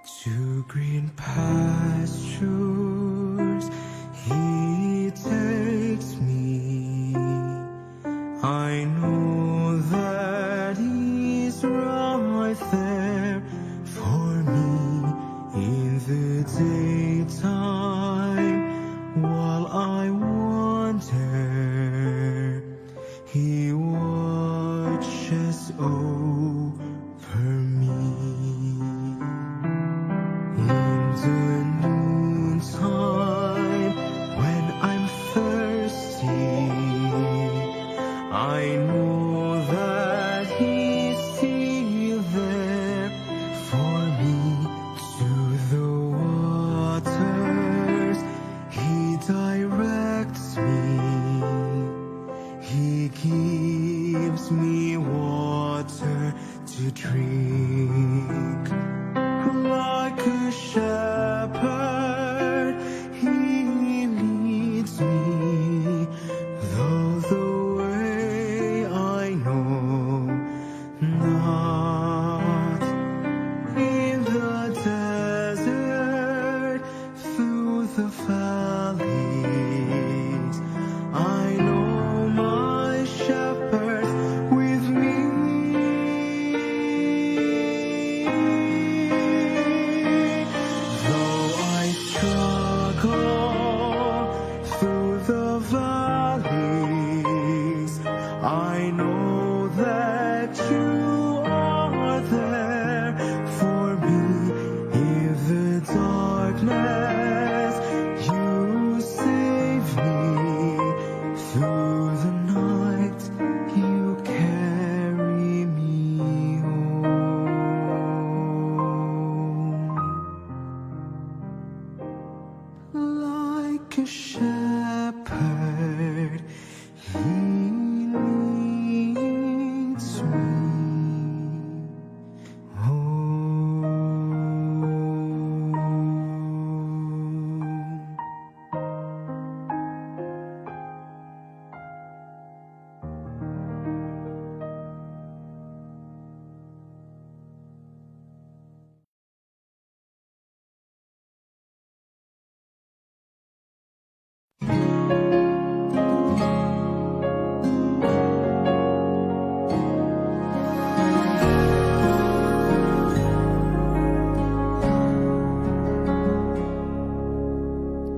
To green pastures He takes me. I know that He's right there for me in the daytime. While I wander, He watches over me. In the noontime, when I'm thirsty, I know that He's still there for me. To the waters He directs me. He gives me water to drink. Like a shepherd, He leads me, though the way I know not. In the desert, through the valleys, I know my shepherd's with me. Though I struggle through the valleys, I know that You are there for me. In the darkness, You save me. Through the night, You carry me home. Like a shepherd, He leads me home.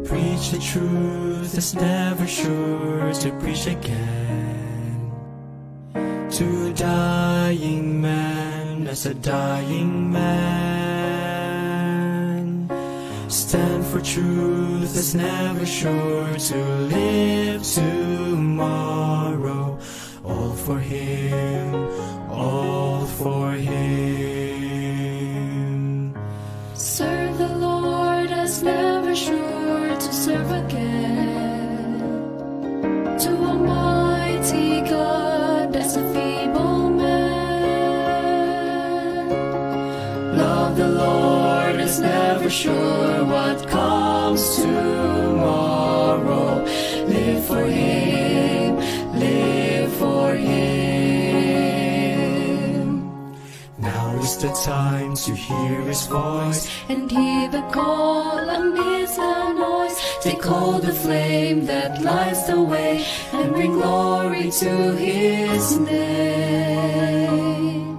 Preach the truth is never sure to preach again. To a dying man as a dying man. Stand for truth is never sure to live tomorrow. All for Him, all for Him. Serve the Lord as never sure to serve again. To Almighty God as a feeble man. Love the Lord is never sure what comes tomorrow. Live for Him, live for Him. Now is the time to hear His voice And hear the call amidst the noise. Take hold the flame that lights the way, and bring glory to His name.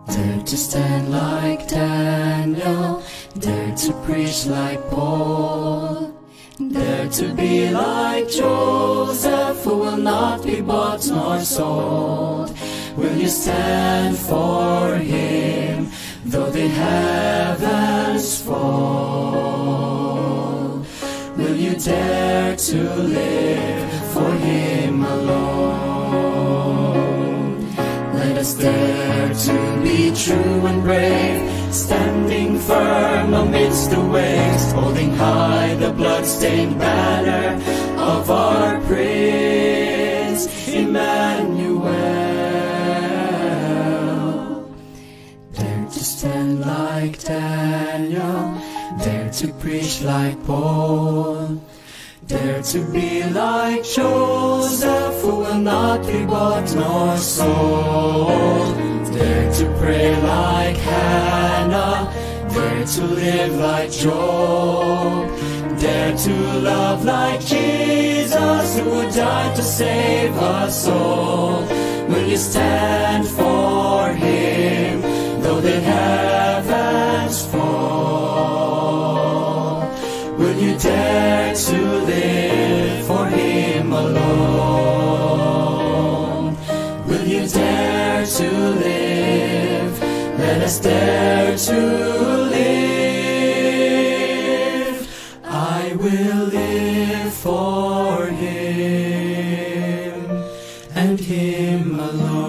Dare to stand like Daniel, dare to preach like Paul, dare to be like Joseph, who will not be bought nor sold. Will you stand for Him, though the heavens fall? Will you dare to live for Him alone? Let us dare to be true and brave, standing firm amidst the waves, holding high the blood-stained banner of our Prince Emmanuel. Dare to stand like Daniel, dare to preach like Paul, dare to be like Joseph, who will not be bought nor sold. Dare to pray like Hannah, Dare to live like Job. Dare to love like Jesus, who would die to save us all. Will you stand for Him, though the heavens fall? Will you dare to live for Him alone? Will you dare to live? Let us dare to live. I will live for Him and Him alone.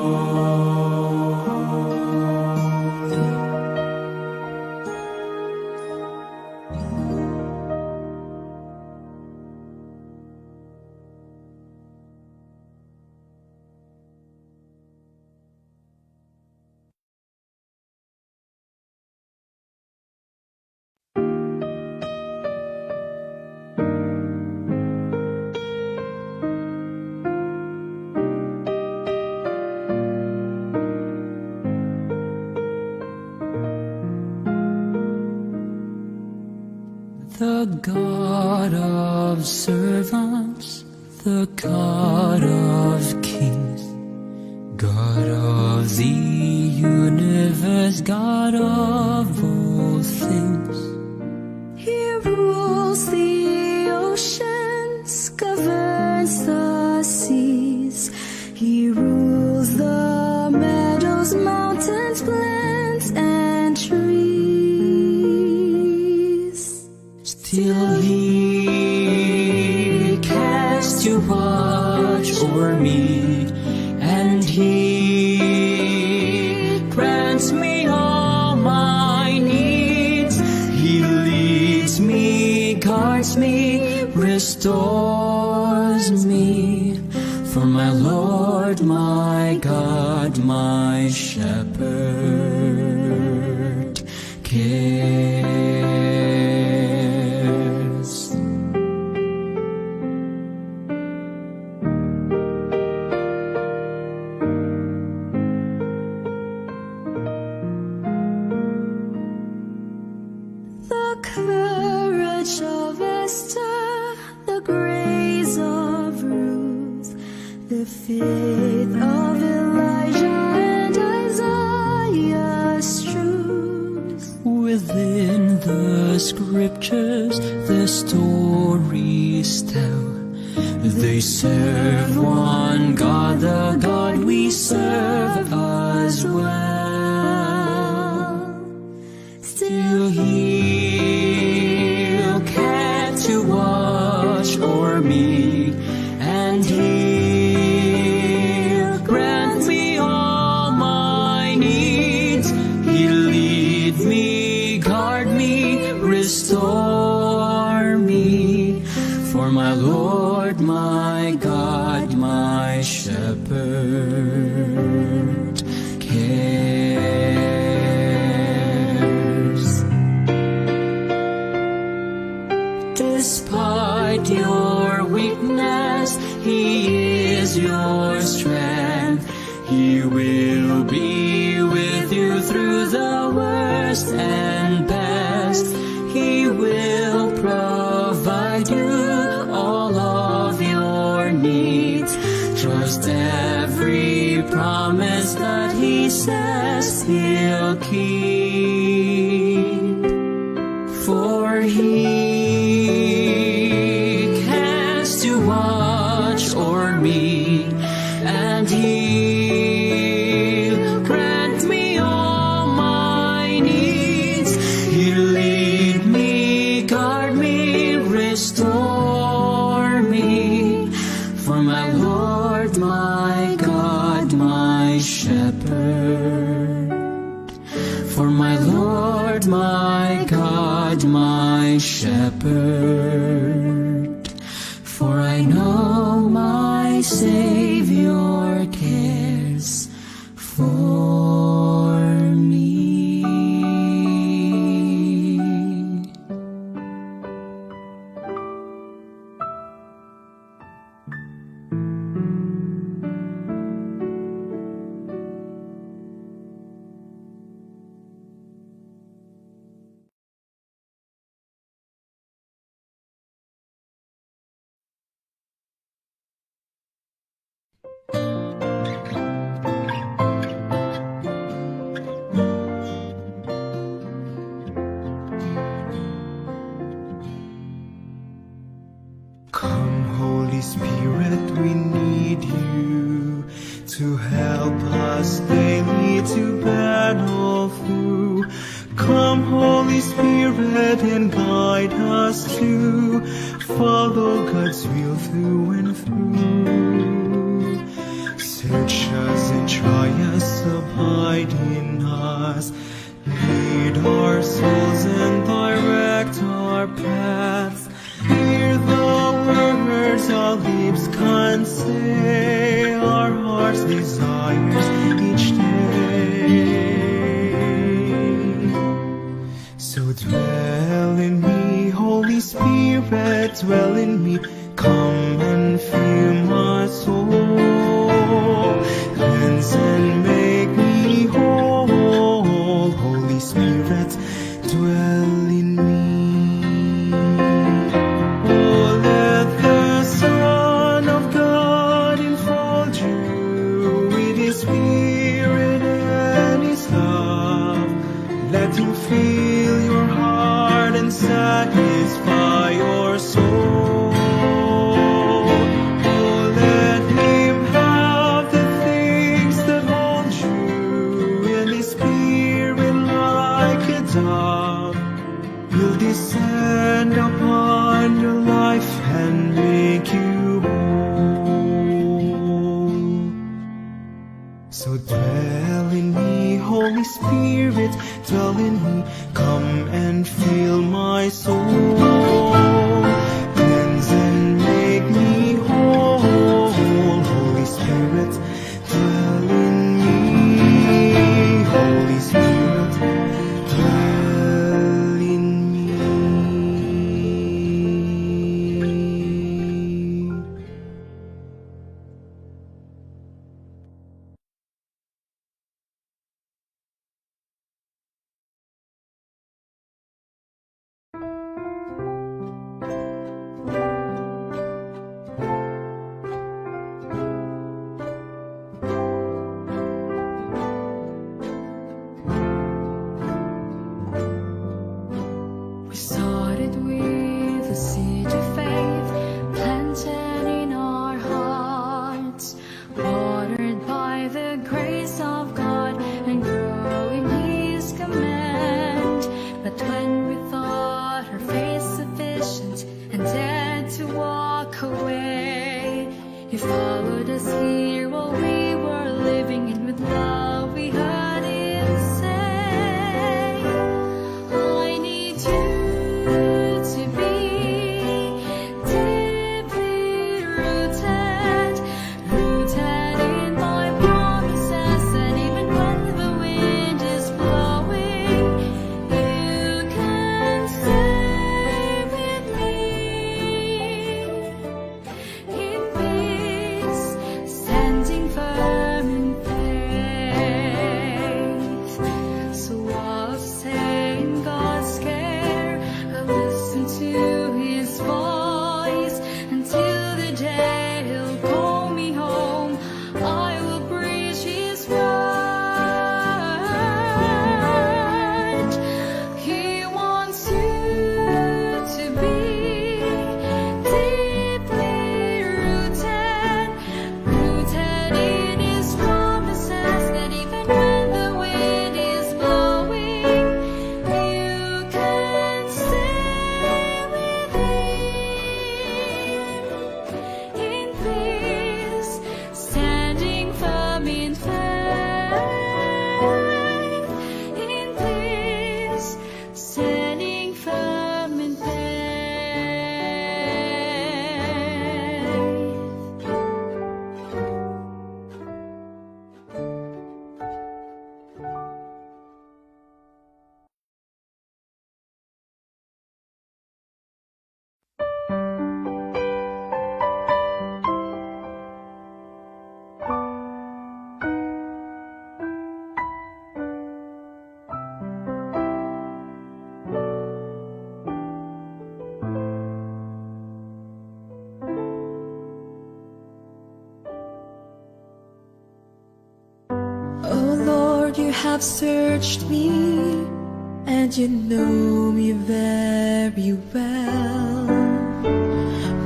The God of servants, the God of kings, God of the universe, God of all things. He rules the oceans, governs the seas. He rules the meadows, mountains, plants, and trees. Still He cares to watch over me, and He grants me all my needs. He leads me, guards me, restores me. For my Lord, my God, my Shepherd cares. The courage of Esther, the grace of Ruth, the faith of Elijah and Isaiah's truth. Within the scriptures, the stories tell. They serve one God, the God we serve as well. Still He'll care to watch o'er me, and He'll grant me all my needs. He'll lead me, guard me, restore me. For my Lord, my God, my Shepherd cares. Despite your weakness, He is your strength. He will be with you through the worst and best. He will provide you all of your needs. Trust every promise that He says He'll keep. For He cares to watch o'er me, and He'll grant me all my needs. He'll lead me, guard me, restore me. For my Lord, my God, my Shepherd. For my Lord, my God, my Shepherd. For I know my Savior cares for me. to help us daily to battle through. Come, Holy Spirit, and guide us to follow God's will through and through. Search us and try us, abide in us. Lead our souls and direct our paths. Hear the words our lips can say, our heart's desires each day. So dwell in me, Holy Spirit, dwell in me. Come and fill my soul. Cleanse and make me whole. Holy Spirit, dwell in me. Oh, let the Son of God enfold you with His Spirit and His love. Let Him fill your heart and satisfy your soul. Oh, let Him have the things that hold you, and His Spirit like a dove will descend upon your life and make you whole. So dwell in me, Holy Spirit, dwell in me. Come and fill my soul. Cleanse and make me whole. Holy Spirit, dwell in me. Holy Spirit, dwell in me. We started with a seed of faith planted in our hearts, watered by the grace of God and growing His command. But when we thought our faith sufficient and dared to walk away, He followed us here while we were living, and with love we heard Him say, I need you to be deeply rooted, rooted in my promises, and even when the wind is blowing, you can stay with me in peace, standing firm in faith. So I'll stay in God's care, I'll listen to His voice until the day He'll call me home. I will preach His word. He wants you to be deeply rooted, rooted in His promises, that even when the wind is blowing, you can stay with Him in peace, standing firm in faith, in peace, standing firm in faith. Oh Lord, you have searched me, and you know me very well.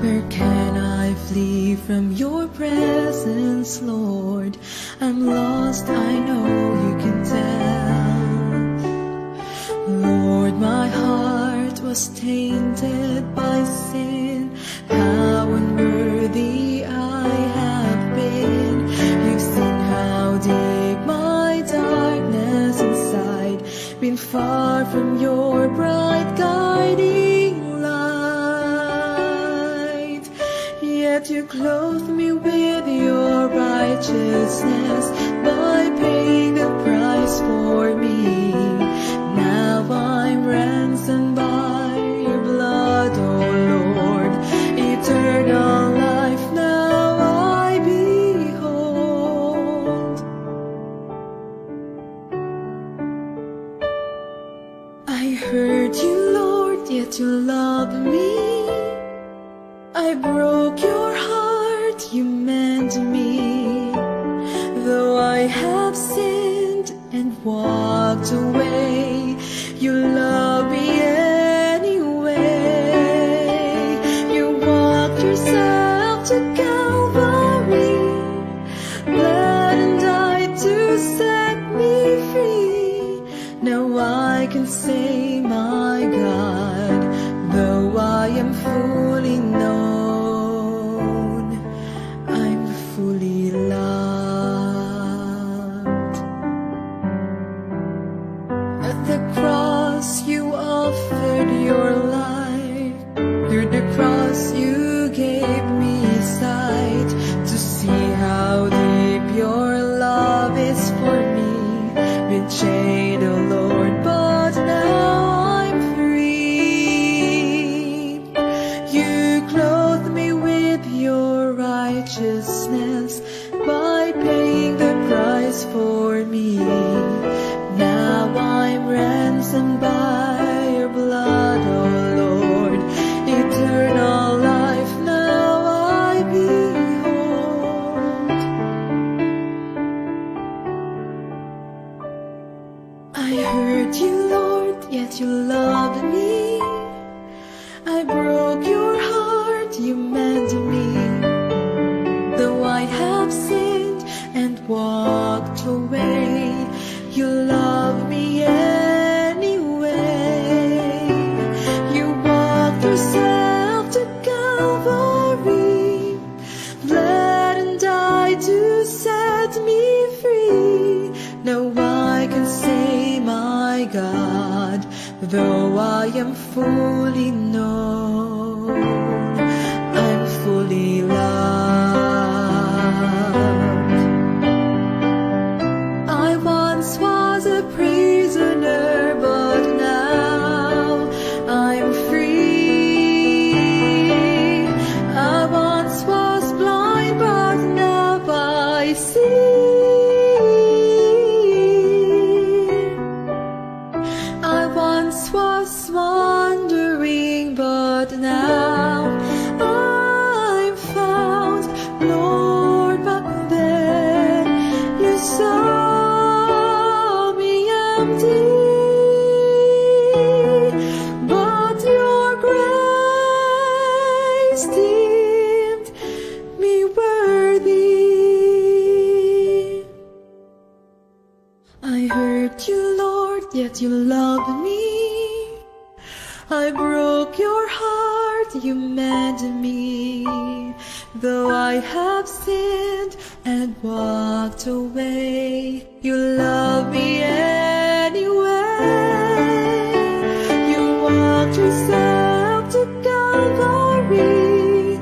Where can I flee from your presence, Lord? I'm lost, I know you can tell. Lord, my heart was tainted by sin. How unworthy I have been. You've seen how deep my darkness inside, been far from your bright guiding light. Yet you clothe me with your righteousness by paying the price for me. Now I'm ransomed by your blood, oh Lord. Eternal life now I behold. I hurt you, Lord, yet you loved me. I broke your heart, you meant me. Though I have sinned and walked away, you love me anyway. You walked yourself to Calvary, bled and died to set me free. Now I can say, my God, though I am fully known, I'm fully loved. At the cross you offered your life. Through the cross you gave me sight to see how deep your love is for me. Been chained, oh Lord, but now I'm free. You clothe me with your righteousness by paying the price for me. Now I'm ransomed by your blood, oh Lord. Eternal life now I behold. I hurt you, Lord, yet you loved me. I broke your heart, you meant me. Though I have sinned and walked away, you love me anyway. You walked yourself to Calvary, bled and died to set me free. Now I can say, my God, though I am fully known, I'm fully loved. I once was a prisoner, but now I'm free. I once was blind, but now I see. I once was wandering, but now I'm found. Lord, back then you saw me empty, but your grace deemed me worthy. I hurt you, Lord, yet you loved me. I broke your heart, you meant me. Though I have sinned and walked away, you love me anyway. You walked yourself to Calvary,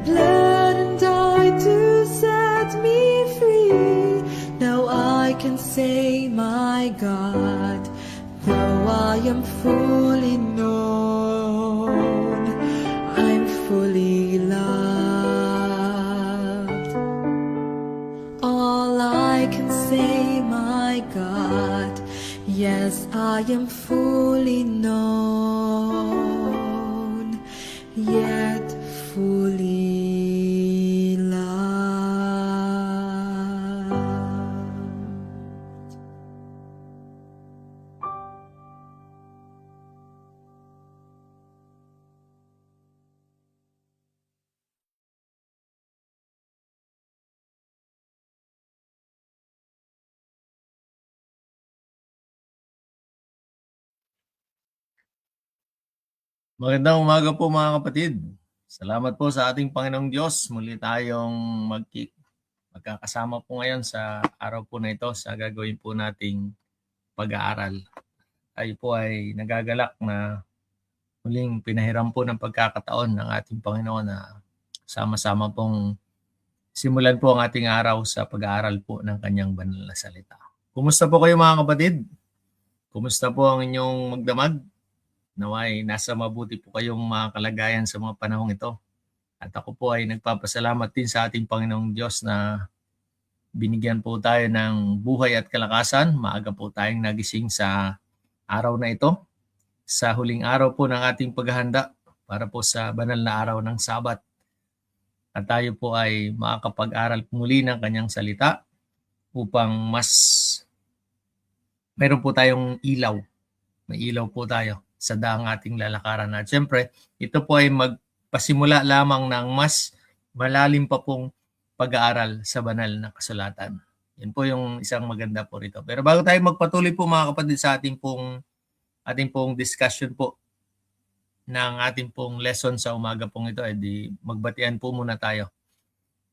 bled and died to set me free. Now I can say, my God, though I am fully known, I'm fully loved. All I can say, my God, yes, I am fully known, yet fully loved. Magandang umaga po mga kapatid. Salamat po sa ating Panginoong Diyos. Muli tayong magkakasama po ngayon sa araw po na ito sa gagawin po nating pag-aaral. Tayo po ay nagagalak na muling pinahiram po ng pagkakataon ng ating Panginoon na sama-sama pong simulan po ang ating araw sa pag-aaral po ng kanyang banal na salita. Kumusta po kayo mga kapatid? Kumusta po ang inyong magdamag? Naway nasa mabuti po kayong mga kalagayan sa mga panahong ito. At ako po ay nagpapasalamat din sa ating Panginoong Diyos na binigyan po tayo ng buhay at kalakasan. Maaga po tayong nagising sa araw na ito. Sa huling araw po ng ating paghahanda para po sa banal na araw ng Sabat. At tayo po ay makakapag-aral muli ng kanyang salita upang mas meron po tayong ilaw. May ilaw po tayo sa daang ating lalakaran. At syempre, ito po ay magpasimula lamang ng mas malalim pa pong pag-aaral sa banal na kasulatan. Yan po yung isang maganda po rito. Pero bago tayo magpatuloy po mga kapatid sa ating pong discussion po ng ating pong lesson sa umaga pong ito, edi magbatian po muna tayo.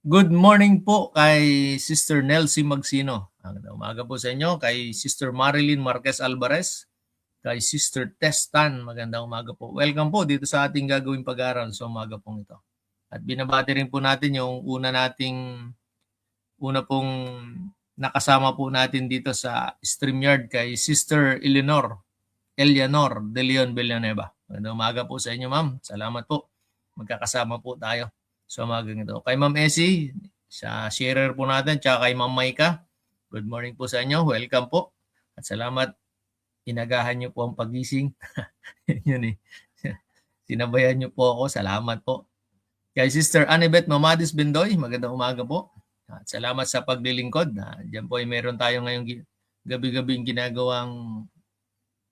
Good morning po kay Sister Nelsie Magsino. Magandang umaga po sa inyo. Kay Sister Marilyn Marquez Alvarez. Kay Sister Testan, magandang umaga po. Welcome po dito sa ating gagawing pag-aaral sa umaga pong ito. At binabati rin po natin yung una pong nakasama po natin dito sa StreamYard kay Sister Eleanor de Leon Villanueva. Magandang umaga po sa inyo, ma'am. Salamat po. Magkakasama po tayo sa umagang ito. Kay Ma'am Essie, sa sharer po natin, tsaka kay Ma'am Maika, good morning po sa inyo. Welcome po. At salamat. Inagahan niyo po ang pagising. Yun eh. Sinabayan niyo po ako. Salamat po. Kay Sister Annabeth Mamadis Bendoy, magandang umaga po. At salamat sa paglilingkod. Diyan po ay meron tayo ngayong gabi-gabing ginagawang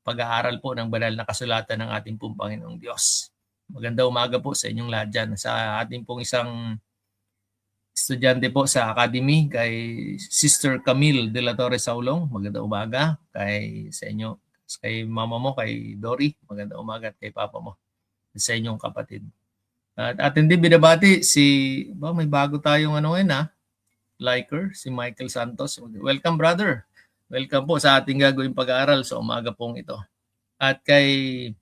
pag-aaral po ng banal na kasulatan ng ating pong Panginoong Diyos. Magandang umaga po sa inyong lahat dyan. Sa ating pong isang estudyante po sa academy, kay Sister Camille de la Torre Saulong, magandang umaga. Sa inyo, kay mama mo, kay Dory, magandang umaga. At kay papa mo, sa inyong kapatid. At atin din binabati may bago tayong liker, si Michael Santos. Welcome brother. Welcome po sa ating gagawing pag-aaral sa umaga pong ito. At kay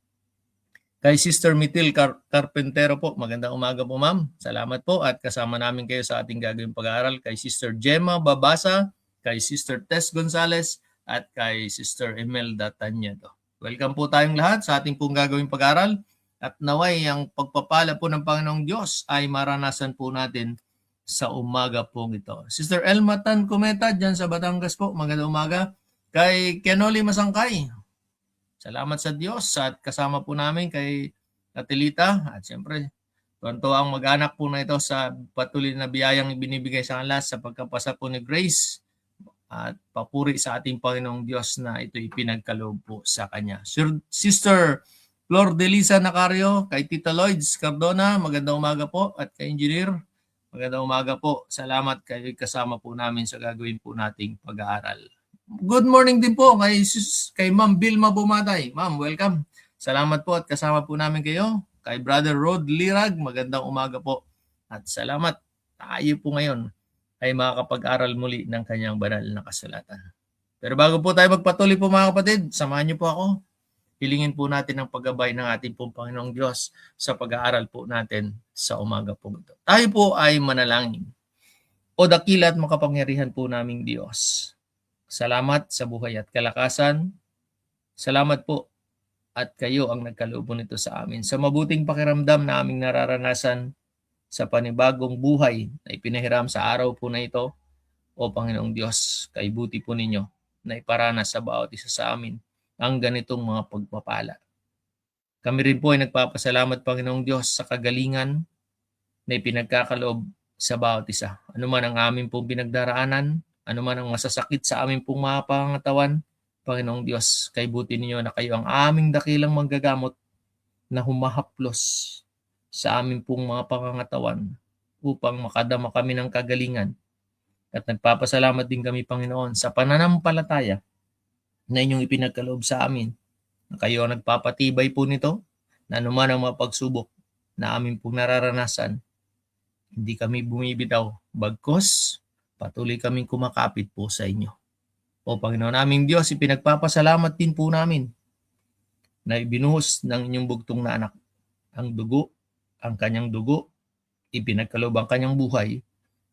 Sister Mitil Carpentero po, magandang umaga po ma'am. Salamat po at kasama namin kayo sa ating gagawing pag-aaral. Kay Sister Gemma Babasa, kay Sister Tess Gonzales, at kay Sister Imelda Tanyedo. Welcome po tayong lahat sa ating pong gagawing pag-aaral. At naway ang pagpapala po ng Panginoong Diyos ay maranasan po natin sa umaga pong ito. Sister Elma Tan Cometa dyan sa Batangas po, magandang umaga. Kay Kenoli Masangkay, salamat sa Diyos at kasama po namin kay Natilita at siyempre tuwan-tuwa ang mag-anak po na ito sa patuloy na biyayang ibinibigay sa kanila sa pagkapasa po ni Grace at papuri sa ating Panginoong Diyos na ito ipinagkaloob po sa Kanya. Sister Flor Delisa Nacario, kay Tita Lloyds Cardona, magandang umaga po at kay Engineer, magandang umaga po. Salamat kayo kasama po namin sa gagawin po nating pag-aaral. Good morning din po kay Ma'am Vilma Bumatay. Ma'am, welcome. Salamat po at kasama po namin kayo. Kay Brother Rod Lirag, magandang umaga po. At salamat. Tayo po ngayon ay makakapag-aral muli ng kanyang banal na kasulatan. Pero bago po tayo magpatuloy po mga kapatid, samahan niyo po ako. Hilingin po natin ang paggabay ng ating pong Panginoong Diyos sa pag-aaral po natin sa umaga po ito. Tayo po ay manalangin. O dakila at makapangyarihan po naming Diyos. Salamat sa buhay at kalakasan. Salamat po at kayo ang nagkaloob nito sa amin. Sa mabuting pakiramdam na aming nararanasan sa panibagong buhay na ipinahiram sa araw po na ito, o Panginoong Diyos, kaibuti po ninyo na iparanas sa bawat isa sa amin ang ganitong mga pagpapala. Kami rin po ay nagpapasalamat, Panginoong Diyos, sa kagalingan na ipinagkakaloob sa bawat isa. Ano man ang aming pong pinagdaraanan, ano man ang masasakit sa aming pong mga pangatawan, Panginoong Diyos, kaibuti ninyo na kayo ang aming dakilang manggagamot na humahaplos sa aming pong mga pangangatawan upang makadama kami ng kagalingan. At nagpapasalamat din kami, Panginoon, sa pananampalataya na inyong ipinagkaloob sa amin. Na kayo ang nagpapatibay po nito, na anuman ang mga pagsubok na amin pong nararanasan, hindi kami bumibitaw, bagkus patuloy kaming kumakapit po sa inyo. O Panginoon naming Diyos, ipinagpapasalamat din po namin na ibinuhos ng inyong bugtong na anak ang kanyang dugo, ipinagkaloob ang kanyang buhay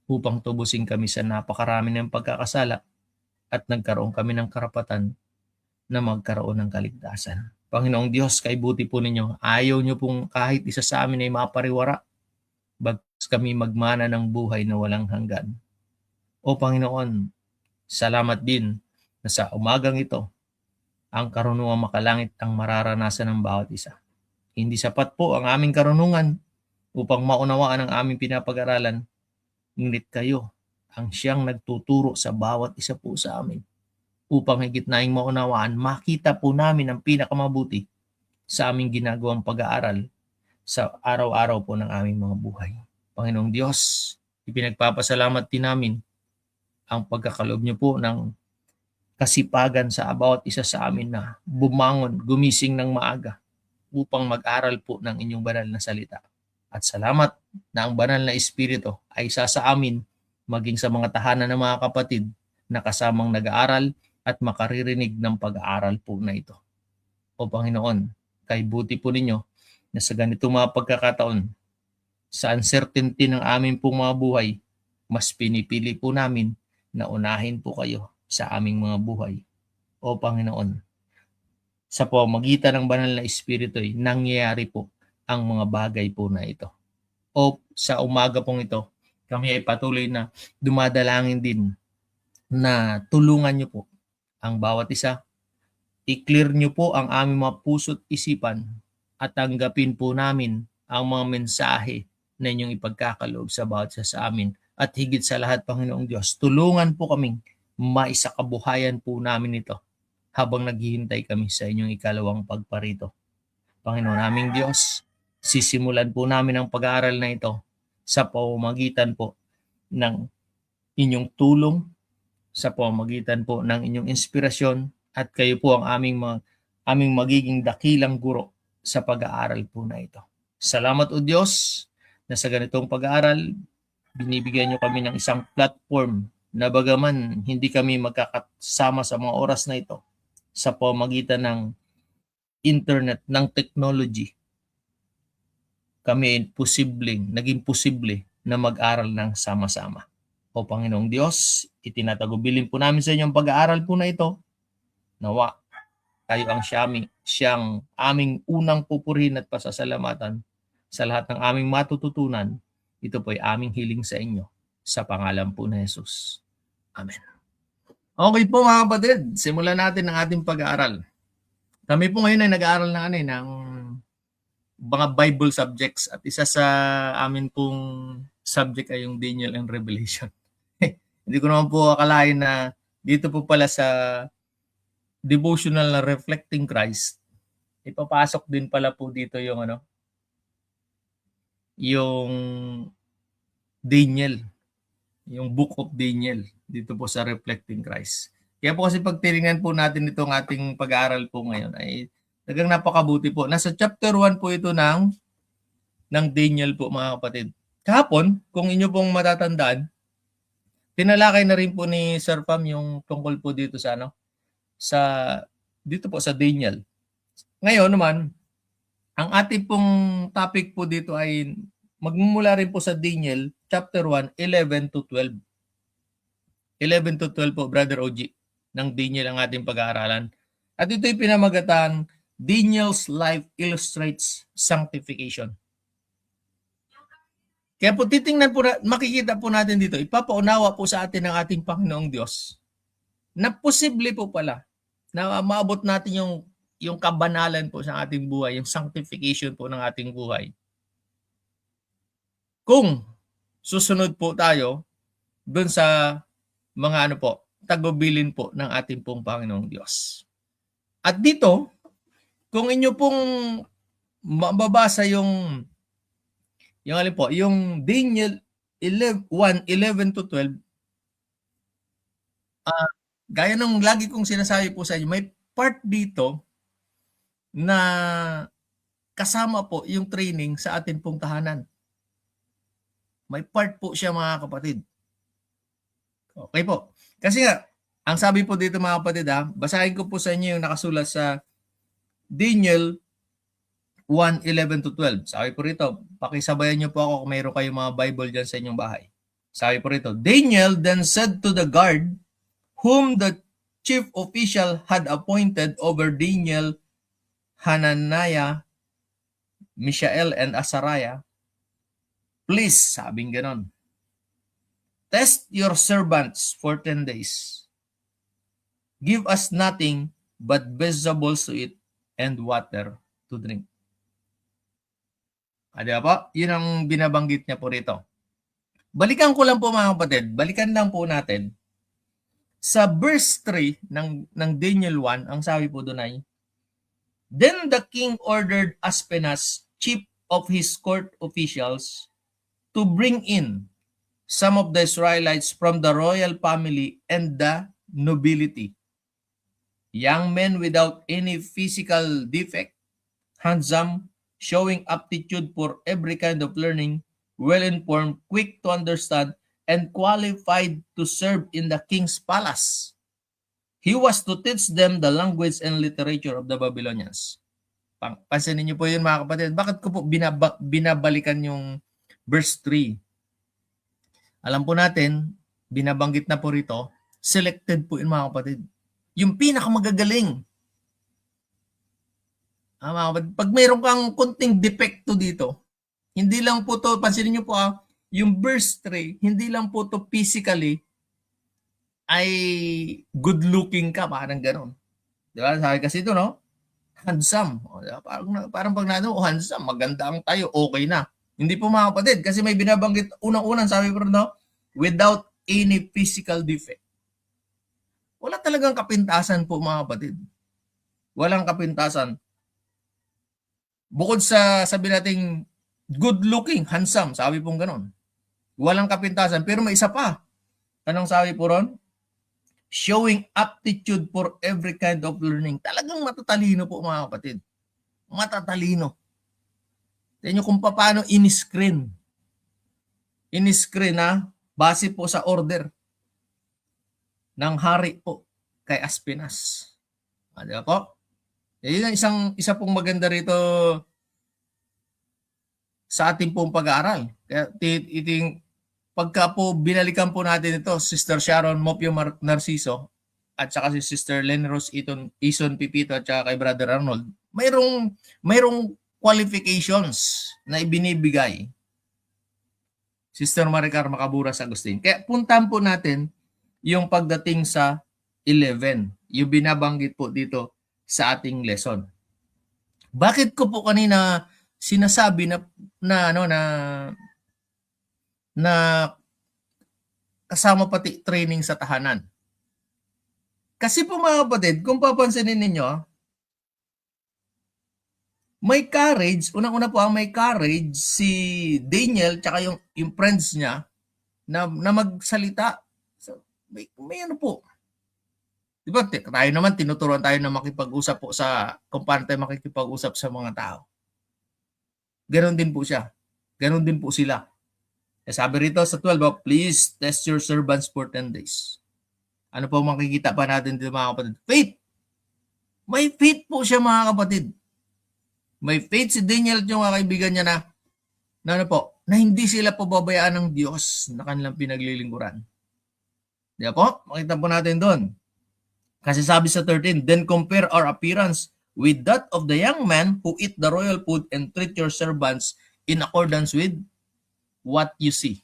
upang tubusin kami sa napakarami ng pagkakasala at nagkaroon kami ng karapatan na magkaroon ng kaligtasan. Panginoong Diyos, kay buti po ninyo, ayaw nyo pong kahit isa sa amin ay mapariwara, bagkus kami magmana ng buhay na walang hanggan. O Panginoon, salamat din na sa umagang ito, ang karunungan makalangit ang mararanasan ng bawat isa. Hindi sapat po ang aming karunungan upang maunawaan ang aming pinapag-aralan, ngunit kayo ang siyang nagtuturo sa bawat isa po sa amin upang higit naing maunawaan, makita po namin ang pinakamabuti sa aming ginagawang pag-aaral sa araw-araw po ng aming mga buhay. Panginoong Diyos, ipinagpapasalamat din namin ang pagkakaloob niyo po ng kasipagan sa bawat isa sa amin na bumangon, gumising ng maaga upang mag-aral po ng inyong banal na salita. At salamat na ang banal na Espiritu ay isa sa amin maging sa mga tahanan ng mga kapatid na kasamang nag-aaral at makaririnig ng pag-aaral po na ito. O Panginoon, kay buti po ninyo na sa ganitong mga pagkakataon, sa uncertainty ng aming pong mga buhay, mas pinipili po namin na unahin po kayo sa aming mga buhay. O Panginoon, sa pamamagitan ng banal na Espiritu ay nangyayari po ang mga bagay po na ito. O sa umaga pong ito, kami ay patuloy na dumadalangin din na tulungan niyo po ang bawat isa. I-clear niyo po ang aming mga puso't isipan at tanggapin po namin ang mga mensahe na inyong ipagkakaloob sa bawat isa sa amin. At higit sa lahat, Panginoong Diyos, tulungan po kaming maisakabuhayan po namin ito habang naghihintay kami sa inyong ikalawang pagparito. Panginoon naming Diyos, sisimulan po namin ang pag-aaral na ito sa pamamagitan po ng inyong tulong, sa pamamagitan po ng inyong inspirasyon, at kayo po ang aming magiging dakilang guro sa pag-aaral po na ito. Salamat o Diyos na sa ganitong pag-aaral, binibigyan nyo kami ng isang platform na bagaman hindi kami magkakasama sa mga oras na ito sa pamamagitan ng internet, ng technology, kami naging posible na mag-aral ng sama-sama. O Panginoong Diyos, itinatagubilin po namin sa inyong pag-aaral po na ito. Nawa, kayo ang siyang aming unang pupurihin at pasasalamatan sa lahat ng aming matututunan. Ito po ay aming hiling sa inyo sa pangalan po ni Jesus. Amen. Okay po mga kapatid, simulan natin ang ating pag-aaral. Kami po ngayon ay nag-aaral ng mga Bible subjects at isa sa amin pong subject ay yung Daniel and Revelation. Hindi ko naman po akalain na dito po pala sa devotional na Reflecting Christ, ipapasok din pala po dito yung yung Daniel, yung Book of Daniel dito po sa Reflecting Christ. Kaya po kasi pag tinignan po natin itong ating pag-aaral po ngayon ay talagang napakabuti po. Nasa chapter 1 po ito ng Daniel po mga kapatid. Kahapon, kung inyo pong matatandaan, tinalakay na rin po ni Sir Pam yung tungkol po dito sa dito po sa Daniel. Ngayon naman, ang ating pong topic po dito ay magmumula rin po sa Daniel chapter 1, 11 to 12. 11 to 12 po, Brother OG, ng Daniel ang ating pag-aaralan. At ito'y pinamagatan, Daniel's life illustrates sanctification. Kaya po titingnan po, makikita po natin dito, ipapaunawa po sa atin ng ating Panginoong Diyos na posible po pala na maabot natin yung kabanalan po sa ating buhay, yung sanctification po ng ating buhay. Kung susunod po tayo dun sa mga tagubilin po ng ating pong Panginoong Diyos. At dito, kung inyo pong mababasa yung Daniel 1:11 to 12, gaya ng lagi kong sinasabi po sa inyo, may part dito na kasama po yung training sa atin pong tahanan. May part po siya mga kapatid. Okay po. Kasi nga, ang sabi po dito mga kapatid basahin ko po sa inyo yung nakasulat sa Daniel 1:11-12. Sabi po rito, pakisabayan niyo po ako kung mayroon kayong mga Bible dyan sa inyong bahay. Sabi po rito, Daniel then said to the guard, whom the chief official had appointed over Daniel, Hananiah, Mishael, and Azariah, please, sabing ganon, test your servants for 10 days. Give us nothing but vegetables to eat and water to drink. Diba po? Yun ang binabanggit niya po rito. Balikan ko lang po mga kapatid, balikan lang po natin. Sa verse 3 ng Daniel 1, ang sabi po doon ay, then the king ordered Aspenas, chief of his court officials, to bring in some of the Israelites from the royal family and the nobility, young men without any physical defect, handsome, showing aptitude for every kind of learning, well-informed, quick to understand, and qualified to serve in the king's palace. He was to teach them the language and literature of the Babylonians. Pansinin niyo po yun mga kapatid. Bakit ko po binabalikan yung verse 3? Alam po natin, binabanggit na po rito, selected po yun mga kapatid. Yung pinakamagagaling. Mga kapatid, pag mayroon kang konting depekto dito, hindi lang po to, pansinin niyo po yung verse 3, hindi lang po to physically ay good looking ka, parang gano'n. Di ba? Sabi kasi ito, no? Handsome. O, diba? Parang pag handsome, maganda ang tayo, okay na. Hindi po mga kapatid, kasi may binabanggit, unang-unang sabi po, no? Without any physical defect. Wala talagang kapintasan po mga kapatid. Walang kapintasan. Bukod sa sabi nating good looking, handsome, sabi pong gano'n. Walang kapintasan, pero may isa pa. Anong sabi po ron? Showing aptitude for every kind of learning. Talagang matatalino po mga kapatid. Matatalino. Tingnan nyo kung paano in-screen. In-screen base po sa order ng hari po kay Aspenas. Diba po? Yan ang isa pong maganda rito sa ating pong pag-aaral. Kaya pagka po binalikan po natin ito, Sister Sharon Mopio Narciso at saka si Sister Lenros Ison Pipito at saka kay Brother Arnold, mayroong qualifications na ibinibigay. Sister Maricar Macaburas Agustin. Kaya puntahan po natin yung pagdating sa 11, yung binabanggit po dito sa ating lesson. Bakit ko po kanina sinasabi na kasama pati training sa tahanan? Kasi po mga kapatid, kung papansinin ninyo, may courage, unang-una po may courage si Daniel tsaka yung friends niya na magsalita. So, may ano po. Diba, tayo naman, tinuturuan tayo na makipag-usap po kung paano tayo makikipag-usap sa mga tao. Ganon din po siya. Ganon din po sila. Sabi rito sa 12, please test your servants for 10 days. Ano po makikita pa natin dito mga kapatid? Faith. May faith po siya mga kapatid. May faith si Daniel at yung mga kaibigan niya na hindi sila pababayaan ng Diyos na kanilang pinaglilingkuran. Diba po? Makita po natin doon. Kasi sabi sa 13, then compare our appearance with that of the young man who eat the royal food and treat your servants in accordance with what you see.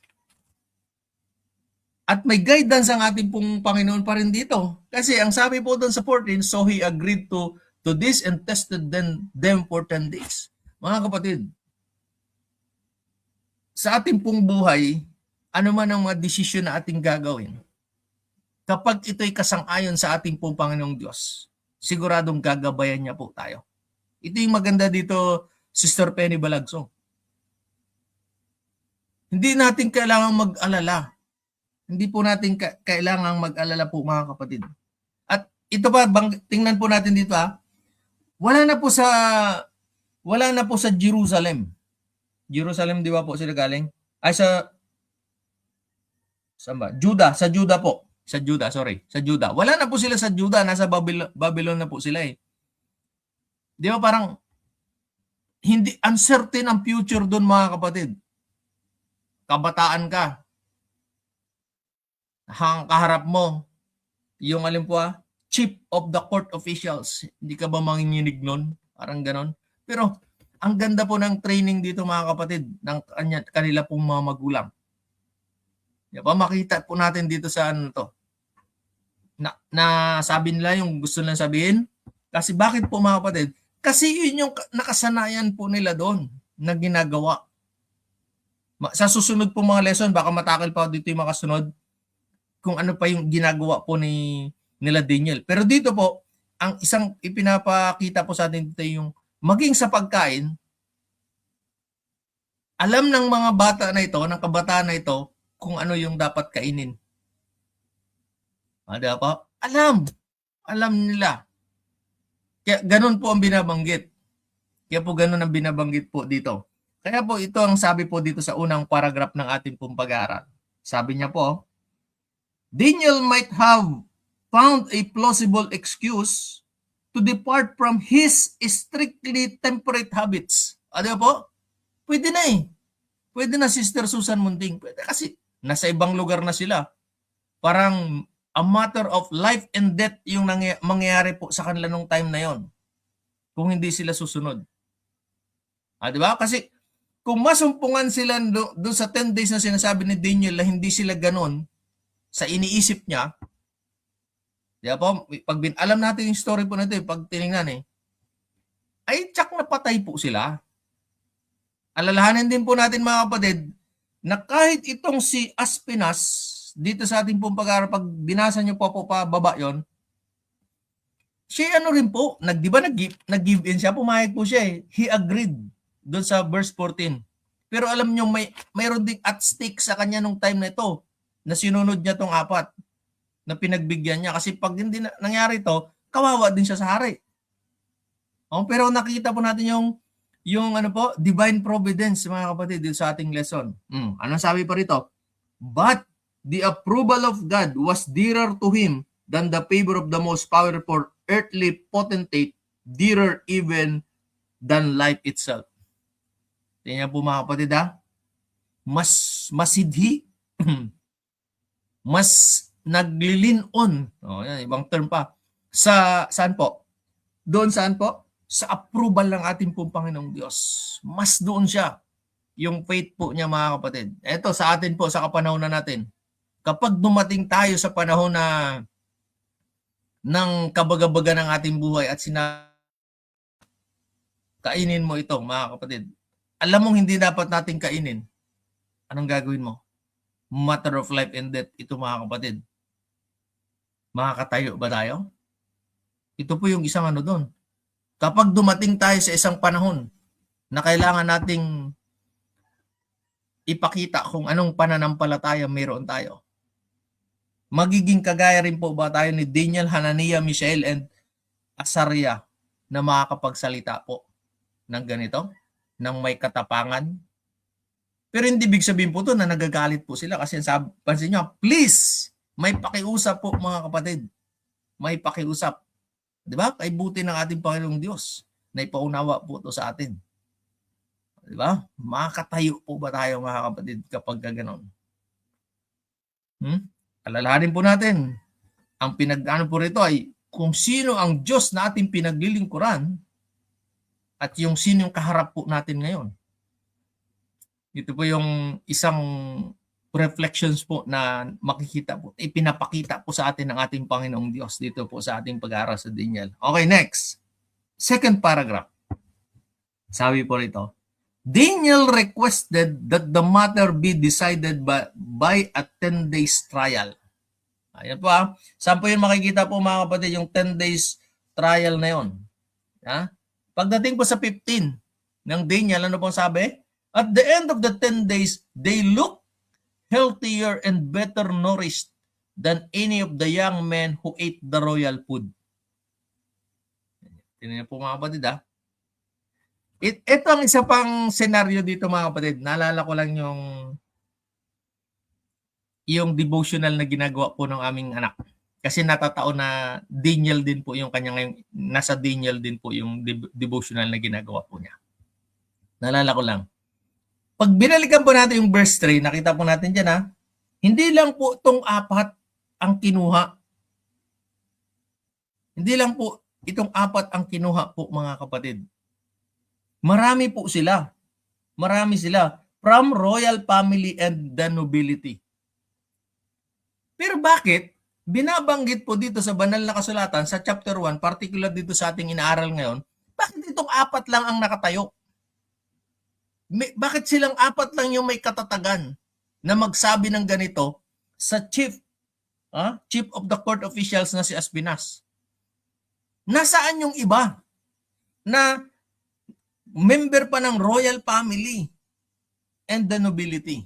At may guidance ang ating pong Panginoon pa rin dito. Kasi ang sabi po doon sa 14, so he agreed to this and tested them for 10 days. Mga kapatid, sa ating pong buhay, ano man ang mga desisyon na ating gagawin, kapag ito'y kasang-ayon sa ating pong Panginoong Diyos, siguradong gagabayan niya po tayo. Ito yung maganda dito, Sister Penny Balagso. Hindi natin kailangang mag-alala. Hindi po natin kailangang mag-alala po mga kapatid. At ito pa, tingnan po natin dito wala na po sa wala na po sa Jerusalem. Jerusalem, di ba po sila galing? Ay, saan ba? Judah, sa Judah po. Sa Judah, sorry. Sa Judah. Wala na po sila sa Judah, nasa Babylon na po sila eh. Di ba parang hindi uncertain ang future doon mga kapatid. Kabataan ka. Kaharap mo yung alin po chief of the court officials. Hindi ka ba manginginig nun? Parang ganon. Pero ang ganda po ng training dito mga kapatid ng kanila pong mga magulang. Diba? Makita po natin dito sa ano to. Na sabi nila yung gusto nilang sabihin. Kasi bakit po mga kapatid? Kasi yun yung nakasanayan po nila doon na ginagawa. Sa susunod po mga lesson, baka matakil pa dito yung makasunod kung ano pa yung ginagawa po nila Daniel. Pero dito po, ang isang ipinapakita po sa atin dito yung maging sa pagkain, alam ng mga bata na ito, ng kabataan na ito, kung ano yung dapat kainin. Ada po? Alam. Alam nila. Kaya ganun po ang binabanggit. Kaya po ganun ang binabanggit po dito. Kaya po ito ang sabi po dito sa unang paragraph ng ating pong pag-aaral. Sabi niya po, Daniel might have found a plausible excuse to depart from his strictly temperate habits. Ano po? Pwede na eh. Pwede na Sister Susan Munting. Pwede kasi nasa ibang lugar na sila. Parang a matter of life and death yung mangyayari po sa kanila nung time na yon. Kung hindi sila susunod. Di ba? Kasi kung masumpungan sila doon sa 10 days na sinasabi ni Daniel na hindi sila ganon sa iniisip niya, di ba po? Alam natin yung story po na ito, pag tinignan ay tsak na patay po sila. Alalahanin din po natin mga kapatid na kahit itong si Aspinas, dito sa ating pong pag-aaral, pag binasa nyo po pababa yon, siya ano rin po, nag-give in siya, pumayag po siya eh. He agreed doon sa verse 14. Pero alam nyo, mayroon ding at stake sa kanya nung time na ito na sinunod niya tong 4 na pinagbigyan niya. Kasi pag hindi nangyari ito, kawawa din siya sa hari. Pero nakita po natin yung ano po, divine providence mga kapatid dito sa ating lesson. Anong sabi pa rito? But the approval of God was dearer to him than the favor of the most powerful earthly potentate, dearer even than life itself. Tingnan po mga kapatid mas masidhi, mas naglilin-on, yan, ibang term pa, saan po? Doon saan po? Sa approval ng ating pong Panginoong Diyos. Mas doon siya, yung faith po niya mga kapatid. Ito sa atin po, sa kapanahon na natin. Kapag dumating tayo sa panahon na ng kabagabaga ng ating buhay at kainin mo ito mga kapatid. Alam mong hindi dapat nating kainin. Anong gagawin mo? Matter of life and death ito mga kapatid. Makakatayo ba tayo? Ito po yung isang ano doon. Kapag dumating tayo sa isang panahon na kailangan nating ipakita kung anong pananampalataya mayroon tayo. Magiging kagaya rin po ba tayo ni Daniel, Hananiah, Mishael, and Azariah na makakapagsalita po ng ganito, ng may katapangan? Pero hindi big sabihin po to na nagagalit po sila kasi pansin nyo, please, may pakiusap po mga kapatid. May pakiusap. Diba? Kay buti ng ating Panginoong Diyos na ipaunawa po to sa atin. Diba? Makakatayo po ba tayo mga kapatid kapag gano'n? Alalahanin po natin, ang pinag-ano po rito ay kung sino ang Diyos na ating pinaglilingkuran at yung sino yung kaharap po natin ngayon. Ito po yung isang reflections po na makikita po, ipinapakita po sa atin ng ating Panginoong Diyos dito po sa ating pag-aaral sa Daniel. Okay, next. Second paragraph. Sabi po rito, Daniel requested that the matter be decided by a 10 days trial. Ayan po Saan po yun makikita po mga kapatid yung 10 days trial na yun? Pagdating po sa 15 ng Daniel, ano pong sabi? At the end of the 10 days, they look healthier and better nourished than any of the young men who ate the royal food. Tingnan niyo po mga kapatid Ito ang isa pang senaryo dito mga kapatid. Naalala ko lang yung devotional na ginagawa po ng aming anak. Kasi natataon na Daniel din po yung kanya ngayon, nasa Daniel din po yung devotional na ginagawa po niya. Naalala ko lang. Pag binalikan po natin yung verse 3, nakita po natin dyan ha, hindi lang po itong 4 ang kinuha. Hindi lang po itong 4 ang kinuha po mga kapatid. Marami po sila. Marami sila. From royal family and the nobility. Pero bakit? Binabanggit po dito sa banal na kasulatan sa chapter 1, particular dito sa ating inaaral ngayon, bakit itong 4 lang ang nakatayo? Bakit silang 4 lang yung may katatagan na magsabi ng ganito sa chief of the court officials na si Aspinas? Nasaan yung iba na member pa ng royal family and the nobility?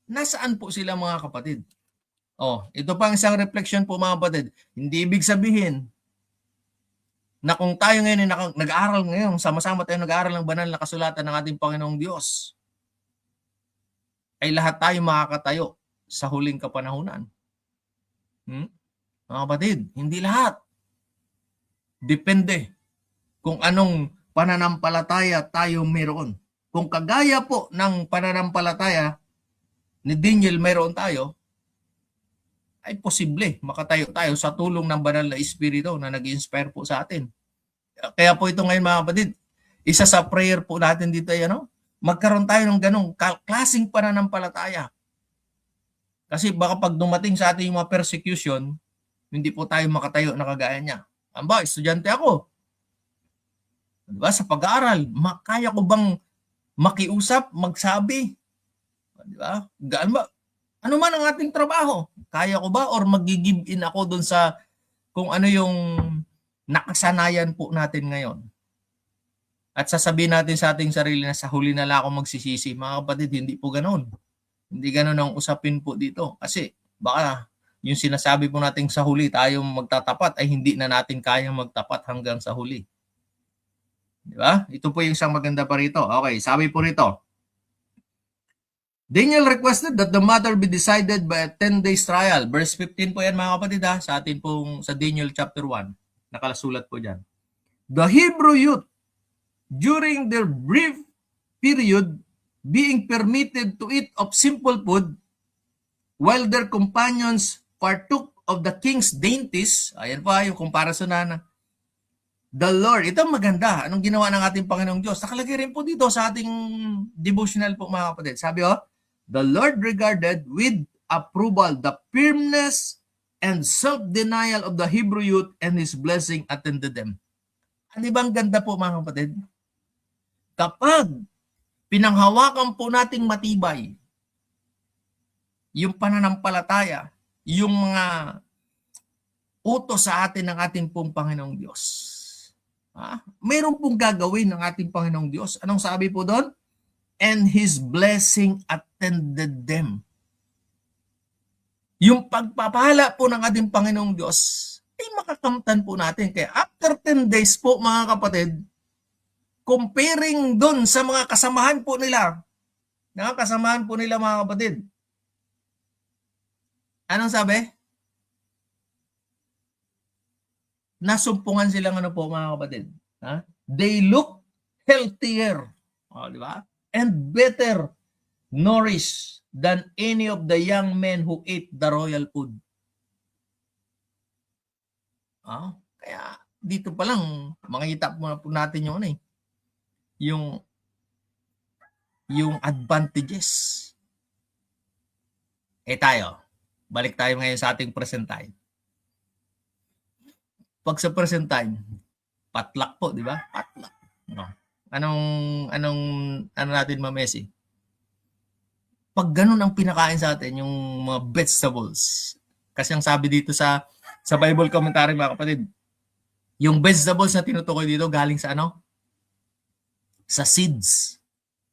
Nasaan po sila mga kapatid? Ito pang isang reflection po mga kapatid. Hindi ibig sabihin na kung tayo ngayon ay nag-aaral ngayon, sama-sama tayo nag-aaral ng banal na kasulatan ng ating Panginoong Diyos, ay lahat tayo makakatayo sa huling kapanahunan. Mga kapatid, hindi lahat. Depende kung anong pananampalataya tayo meron. Kung kagaya po ng pananampalataya ni Daniel meron tayo, ay posible makatayo tayo sa tulong ng banal na Espiritu na nag-inspire po sa atin. Kaya po ito ngayon mga kapatid, isa sa prayer po natin dito ay magkaroon tayo ng ganong klaseng pananampalataya. Kasi baka pag dumating sa ating mga persecution, hindi po tayo makatayo na kagaya niya. Estudyante ako. Diba? Sa pag-aaral, kaya ko bang makiusap, magsabi? Diba? Gaan ba? Ano man ang ating trabaho? Kaya ko ba? Or mag-give in ako dun sa kung ano yung nakasanayan po natin ngayon? At sasabihin natin sa ating sarili na sa huli na lang ako magsisisi. Mga kapatid, hindi po ganoon. Hindi ganoon ang usapin po dito. Kasi baka yung sinasabi po natin sa huli tayo magtatapat ay hindi na natin kayang magtapat hanggang sa huli. Di ba? Ito po yung isang maganda pa rito. Okay, sabi po rito, Daniel requested that the matter be decided by a 10 days trial. Verse 15 po yan mga kapatid sa atin pong sa Daniel chapter 1. Nakalasulat po dyan. The Hebrew youth, during their brief period, being permitted to eat of simple food, while their companions partook of the king's dainties, ayan pa yung comparison na the Lord, ito maganda. Anong ginawa ng ating Panginoong Diyos? Nakalagay rin po dito sa ating devotional po mga kapatid. Sabi the Lord regarded with approval the firmness and self-denial of the Hebrew youth and His blessing attended them. Ano bang ganda po mga kapatid? Kapag pinanghawakan po nating matibay yung pananampalataya, yung mga utos sa atin ng ating pong Panginoong Diyos. Mayroon pong gagawin ng ating Panginoong Diyos. Anong sabi po doon? And His blessing attended them. Yung pagpapala po ng ating Panginoong Diyos ay makakamtan po natin. Kaya after 10 days po mga kapatid, comparing doon sa mga kasamahan po nila, mga kapatid, anong sabi? Nasumpungan silang po mga kapatid. They look healthier. Di ba? And better nourished than any of the young men who ate the royal food. Kaya dito pa lang, makikita po natin yung advantages. Tayo, balik tayo ngayon sa ating present time. Pag sa present time, patlak po, di ba? Patlak. Anong natin mamesi? Pag ganun ang pinakain sa atin, yung mga vegetables. Kasi ang sabi dito sa Bible commentary mga kapatid, yung vegetables na tinutukoy dito galing sa sa seeds.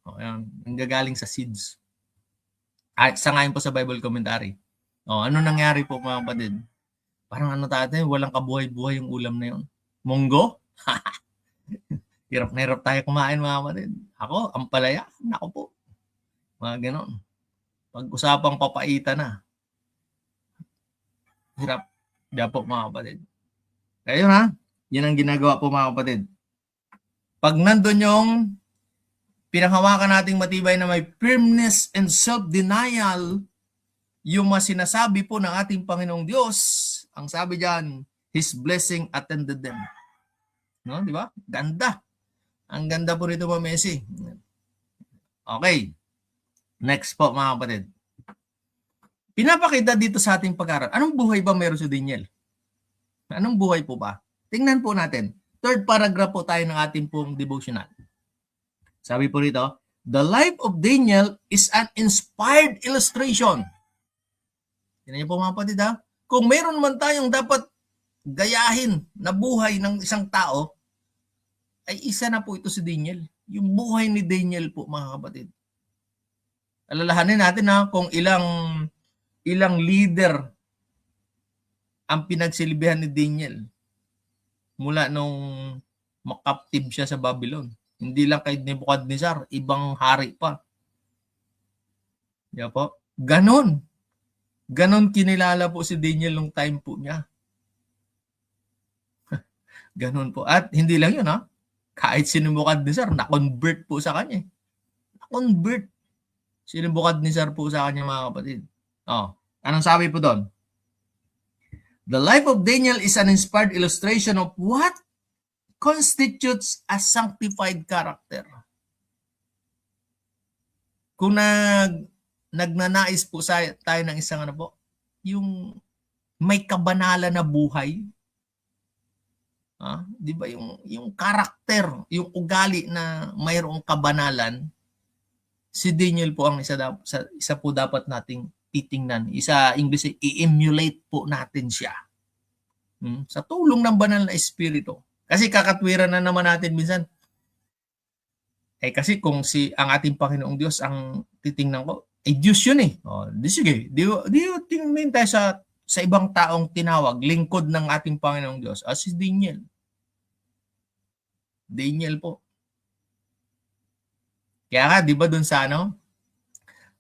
Ayan, nanggagaling sa seeds. Sangayon po sa Bible commentary. Ano nangyari po mga kapatid? Parang tayo, walang kabuhay-buhay yung ulam na yun. Munggo? Hirap na hirap tayo kumain mga kapatid. Ako, ampalaya, nako po. Mga ganon. Pag-usapang papaitan na. Hirap. Diyan po mga kapatid. Kaya yun ha, yan ang ginagawa po mga kapatid. Pag nandun yung pinanghawakan nating matibay na may firmness and self-denial, yung mga sinasabi po ng ating Panginoong Diyos, ang sabi diyan, His blessing attended them. No, di ba? Ganda. Ang ganda po rito, Ma'am Messi. Okay. Next po, mga kapatid. Pinapakita dito sa ating pag-aaral. Anong buhay ba meron si Daniel? Anong buhay po ba? Tingnan po natin. Third paragraph po tayo ng ating pong devotional. Sabi po rito, the life of Daniel is an inspired illustration. Tingnan niyo po mga kapatid ha. Kung meron man tayong dapat gayahin na buhay ng isang tao, ay isa na po ito si Daniel. Yung buhay ni Daniel po mga kapatid. Alalahanin natin ha, kung ilang leader ang pinagsilbihan ni Daniel mula nung makaptib siya sa Babylon. Hindi lang kay Nebuchadnezzar, ibang hari pa. Diba po? Ganon kinilala po si Daniel nung time po niya. Ganon po. At hindi lang yun ha. Kahit si Nebuchadnezzar, na-convert po sa kanya. Na-convert. Si Nebuchadnezzar po sa kanya mga kapatid. Oh, anong sabi po doon? The life of Daniel is an inspired illustration of what constitutes a sanctified character. Kung nagnanais po tayo ng isang ano po, yung may kabanalan na buhay, di ba yung karakter, yung ugali na mayroong kabanalan, si Daniel po ang isa po dapat nating titingnan. Isa English, i-emulate po natin siya. Sa tulong ng banal na espiritu. Kasi kakatwiran na naman natin minsan. Kasi kung ang ating Panginoong Diyos ang titingnan ko, Diyos yun eh. Sige, di tingnan tayo sa ibang taong tinawag, lingkod ng ating Panginoong Diyos. Si Daniel. Daniel po. Kaya nga, di ba dun sa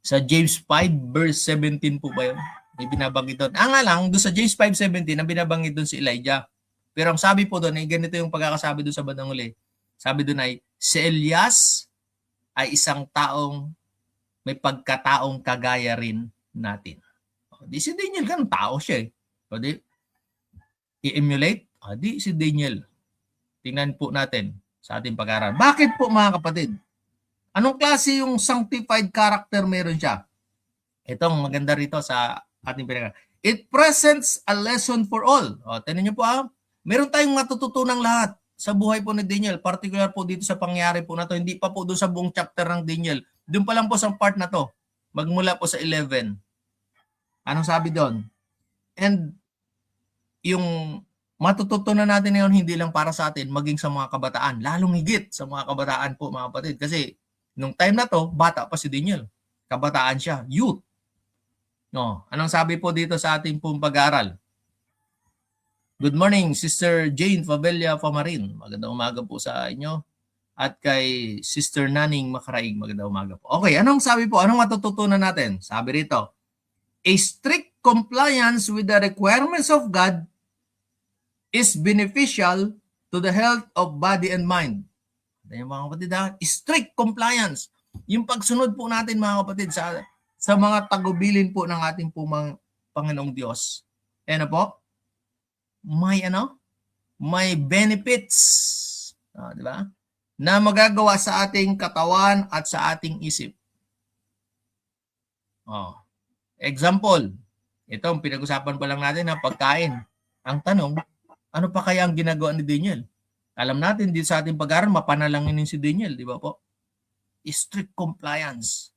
sa James 5 verse 17 po ba yun? May binabanggit doon. Nga lang, doon sa James 5:17, ang binabanggit doon si Elijah. Pero ang sabi po doon, ganito yung pagkakasabi doon sa bandang uli. Sabi doon ay, si Elias ay isang taong may pagkataong kagaya rin natin. Di si Daniel, ganun tao siya eh. Di, i-emulate? Di si Daniel. Tingnan po natin sa ating pag-aaral. Bakit po mga kapatid? Anong klase yung sanctified character meron siya? Itong maganda rito sa ating pinag-aaral. It presents a lesson for all. Tingnan niyo po meron tayong matututunang lahat sa buhay po ni Daniel. Particular po dito sa pangyayari po na to. Hindi pa po doon sa buong chapter ng Daniel. Doon pa lang po sa part na to. Magmula po sa 11. Anong sabi doon? And yung matututunan natin ngayon hindi lang para sa atin, maging sa mga kabataan. Lalong higit sa mga kabataan po mga kapatid. Kasi nung time na to, bata pa si Daniel. Kabataan siya. Youth. Anong sabi po dito sa ating pong pag-aaral? Good morning, Sister Jane Fabella Famarin. Magandang umaga po sa inyo. At kay Sister Naning Makaraig. Magandang umaga po. Okay, anong sabi po? Anong matututunan natin? Sabi rito, a strict compliance with the requirements of God is beneficial to the health of body and mind. Yung mga kapatid, strict compliance. Yung pagsunod po natin mga kapatid sa mga tagubilin po ng ating Panginoong Diyos. Po? May benefits. Di ba? Na magagawa sa ating katawan at sa ating isip. Example, ito ang pinag-usapan pa lang natin na pagkain. Ang tanong, ano pa kaya ang ginagawa ni Daniel? Alam natin dito sa ating pag-aaral, mapanalangin si Daniel, di ba po? Strict compliance.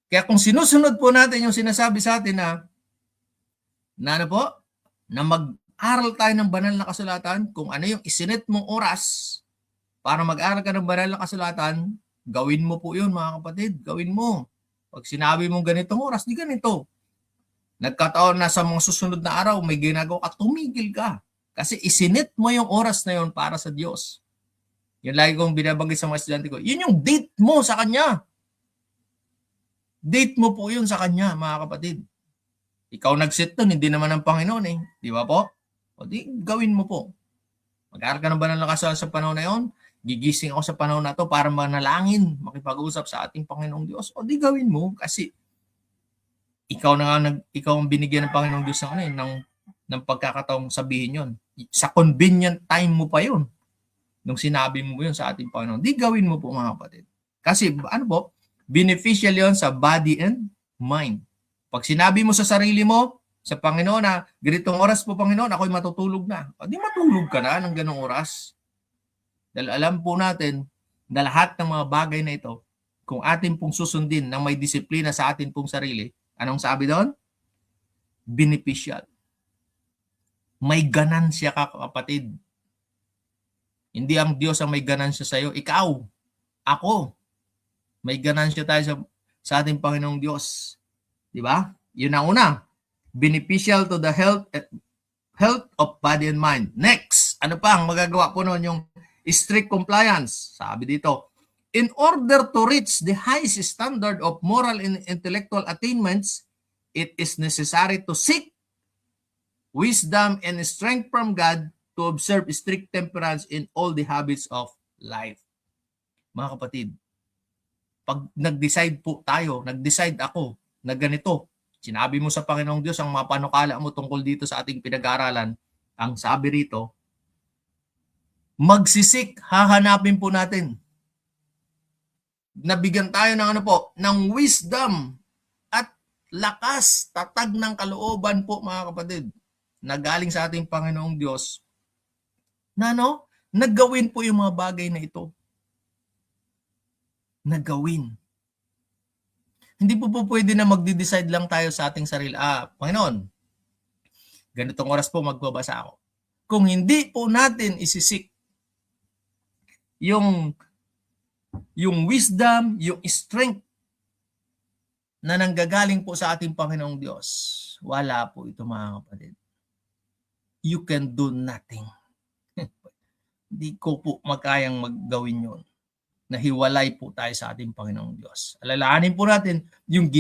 Kaya kung sinusunod po natin yung sinasabi sa atin na mag-aral tayo ng banal na kasulatan, kung ano yung isinet mong oras para mag-aral ka ng banal na kasulatan, gawin mo po yun mga kapatid, gawin mo. Pag sinabi mong ganitong oras, di ganito. Nagkataon na sa mga susunod na araw, may ginagawa ka, tumigil ka. Kasi isinet mo yung oras na yun para sa Diyos. Yung lagi kong binabanggit sa mga estudyante ko, yun yung date mo sa Kanya. Date mo po yun sa Kanya, mga kapatid. Ikaw nag-set doon, hindi naman ang Panginoon eh. Di ba po? O di, gawin mo po. Mag-aaral ka na ba ng lakas sa panahon na yun? Gigising ako sa panahon na to para manalangin, makipag-usap sa ating Panginoong Diyos. O di gawin mo kasi ikaw na nga ikaw ang binigyan ng Panginoong Diyos ng ano eh, ng pagkakataong sabihin 'yon. Sa convenient time mo pa 'yon. Nung sinabi mo 'yon sa ating Panginoon. Di gawin mo po mga kapatid. Kasi ano po, beneficial 'yon sa body and mind. Pag sinabi mo sa sarili mo, sa Panginoon na ganitong oras po Panginoon, ako'y matutulog na. O di matulog ka na ng ganong oras. Dahil alam po natin na lahat ng mga bagay na ito, kung atin pong susundin ng may disiplina sa atin pong sarili, anong sabi doon? Beneficial. May ganansya ka kapatid. Hindi ang Diyos ang may ganansya sa iyo. Ikaw, ako, may ganansya tayo sa ating Panginoong Diyos. Di ba? Yun ang una. Beneficial to the health of body and mind. Next, ano pa ang magagawa po noon? Yung strict compliance. Sabi dito, in order to reach the highest standard of moral and intellectual attainments, it is necessary to seek wisdom and strength from God to observe strict temperance in all the habits of life. Mga kapatid, pag nag-decide po tayo, nag-decide ako na ganito, sinabi mo sa Panginoong Diyos ang mga panukala mo tungkol dito sa ating pinag-aaralan, ang sabi rito, magsisik, hahanapin po natin. Nabigyan tayo ng ano po, ng wisdom at lakas, tatag ng kalooban po mga kapatid, na galing sa ating Panginoong Diyos, na naggawin po yung mga bagay na ito. Naggawin. Hindi po pwede na magde-decide lang tayo sa ating sarili. Panginoon, ganitong oras po magbabasa ako. Kung hindi po natin isisik yung wisdom, yung strength na nanggagaling po sa ating Panginoong Diyos, wala po ito mga kapatid. You can do nothing. Hindi ko po makayang maggawin yun. Nahiwalay po tayo sa ating Panginoong Diyos. Alalahanin po natin yung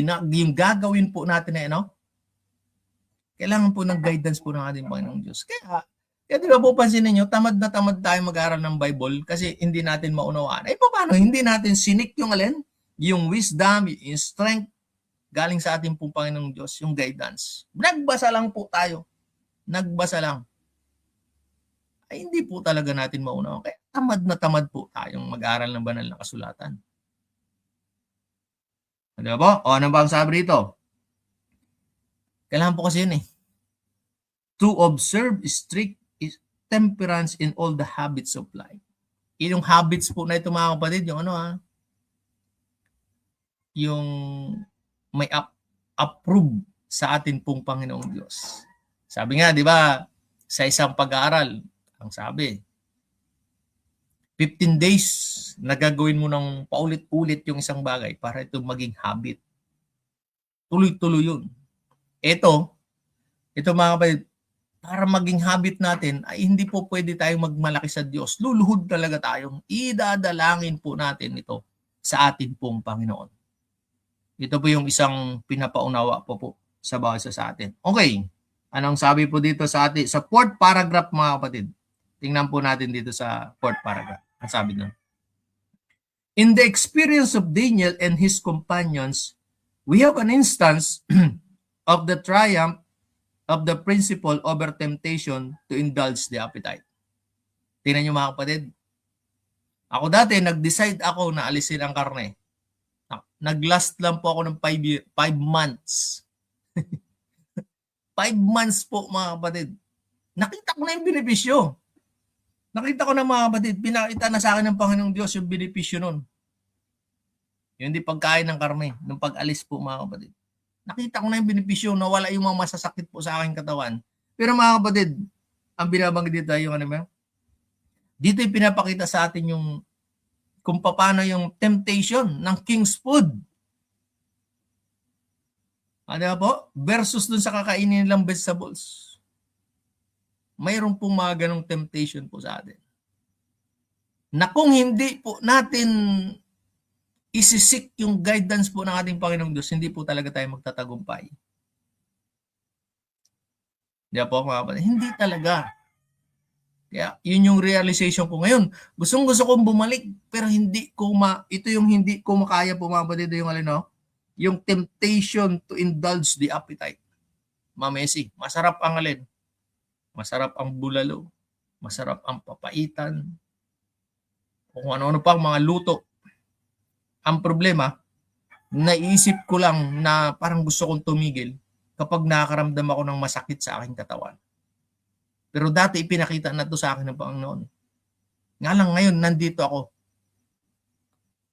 gagawin po natin na kailangan po ng guidance po ng ating Panginoong Diyos. Kaya di ba po pansinin nyo, tamad na tamad tayo mag-aaral ng Bible kasi hindi natin maunawaan. Paano? Hindi natin sinik yung alin? Yung wisdom, yung strength galing sa ating pong Panginoong Diyos, yung guidance. Nagbasa lang po tayo. Nagbasa lang. Hindi po talaga natin maunawaan. Kaya tamad po tayong mag-aral ng banal na kasulatan. Di ba po? Ano ba ang sabi rito? Kailangan po kasi yun to observe strict temperance in all the habits of life. Yung habits po na ito mga kapatid, yung yung may approve sa atin pong Panginoong Diyos. Sabi nga, di ba, sa isang pag-aaral, ang sabi, 15 days na gagawin mo ng paulit-ulit yung isang bagay para ito maging habit. Tuloy-tuloy yun. Ito mga kapatid, para maging habit natin, ay hindi po pwede tayong magmalaki sa Diyos. Luluhod talaga tayong idadalangin po natin ito sa atin pong Panginoon. Ito po yung isang pinapaunawa po sa bawat isa sa atin. Okay, anong sabi po dito sa atin? Sa fourth paragraph mga kapatid. Tingnan po natin dito sa fourth paragraph. Ang sabi doon. In the experience of Daniel and his companions, we have an instance of the triumph of the principle over temptation to indulge the appetite. Tingnan niyo mga kapatid. Ako dati, nag-decide ako na alisin ang karne. Nag-last lang po ako ng 5 months. 5 months po mga kapatid. Nakita ko na yung benepisyo. Nakita ko na mga kapatid, pinakita na sa akin ng Panginoong Diyos yung benepisyo nun. Yung di pagkain ng karne, nung pag-alis po mga kapatid. Nakita ko na yung benepisyo, nawala yung mga masasakit po sa aking katawan. Pero mga kapatid, ang binabanggit dito yung dito yung pinapakita sa atin yung kung paano yung temptation ng king's food. Ano po? Versus dun sa kakainin nilang vegetables. Mayroon pong mga ganong temptation po sa atin. na kung hindi po natin isisik yung guidance po ng ating Panginoong Diyos, hindi po talaga tayo magtatagumpay. Di ba po mga kapatid? Hindi talaga. Kaya yun yung realization ko ngayon. Gusto kong bumalik pero hindi ko ito yung hindi ko makaya po mga kapatid, yung yung temptation to indulge the appetite. Mamesi, masarap ang alin. Masarap ang bulalo. Masarap ang papaitan. O kung ano-ano pang mga luto. Ang problema, naisip ko lang na parang gusto kong tumigil kapag nakakaramdam ako ng masakit sa aking katawan. Pero dati ipinakita na to sa akin ng Panginoon. Nga lang ngayon, nandito ako.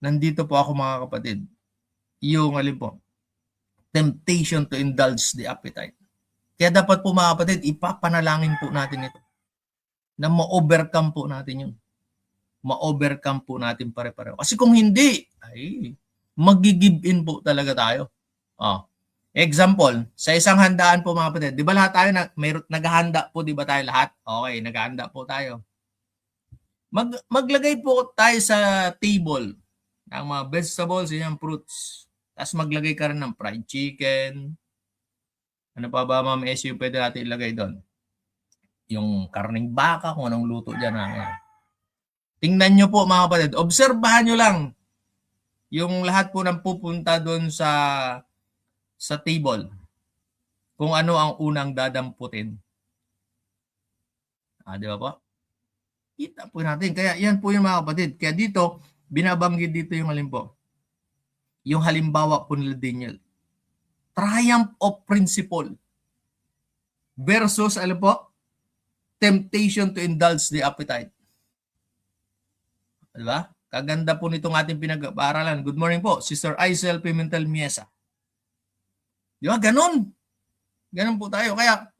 Nandito po ako mga kapatid. Yung alin po, temptation to indulge the appetite. Kaya dapat po mga kapatid, ipapanalangin po natin ito. Na ma-overcome po natin yun. Ma-overcome po natin pare-pareho. Kasi kung hindi, ay mag-give in po talaga tayo. Example, sa isang handaan po mga kapatid, di ba lahat tayo naghahanda po, di ba tayo lahat? Okay, naghahanda po tayo. Maglagay po tayo sa table ng mga vegetables, yung fruits. Tapos maglagay ka rin ng fried chicken. Ano pa ba Ma'am S yung pwede natin ilagay doon? Yung karning baka, kung anong luto dyan. Tingnan nyo po mga kapatid, obserbahan nyo lang yung lahat po ng pupunta doon sa table. Kung ano ang unang dadamputin. Di ba po? Kita po natin. Kaya yan po yung mga kapatid. Kaya dito, binabanggit dito yung alin po. Yung halimbawa po nila Daniel. Triumph of principle versus, alam po, temptation to indulge the appetite. Diba? Kaganda po nitong ating pinag-aaralan. Good morning po, Sister Aisel Pimentel Miesa. Diba? Ganon. Ganon po tayo. Kaya,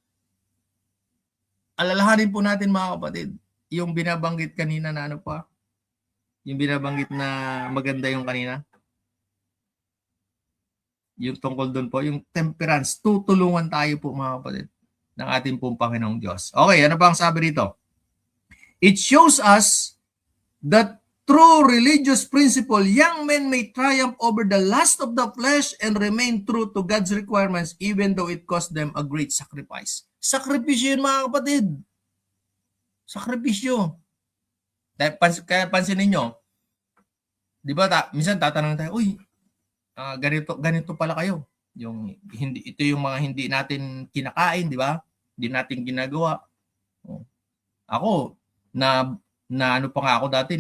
alalahanin po natin mga kapatid, yung binabanggit kanina na ano pa, yung binabanggit na maganda yung kanina, yung tungkol doon po, yung temperance, tutulungan tayo po mga kapatid ng ating pong Panginoong Diyos. Okay, ano ba ang sabi dito? It shows us that through religious principle, young men may triumph over the lust of the flesh and remain true to God's requirements even though it cost them a great sacrifice. Sakripisyo yun mga kapatid. Sakripisyo. Kaya pansinin nyo, di ba minsan tatanong tayo, uy, ganito pala kayo. Ito yung mga hindi natin kinakain, di ba? Hindi natin ginagawa. Ako, na ano pa nga ako dati,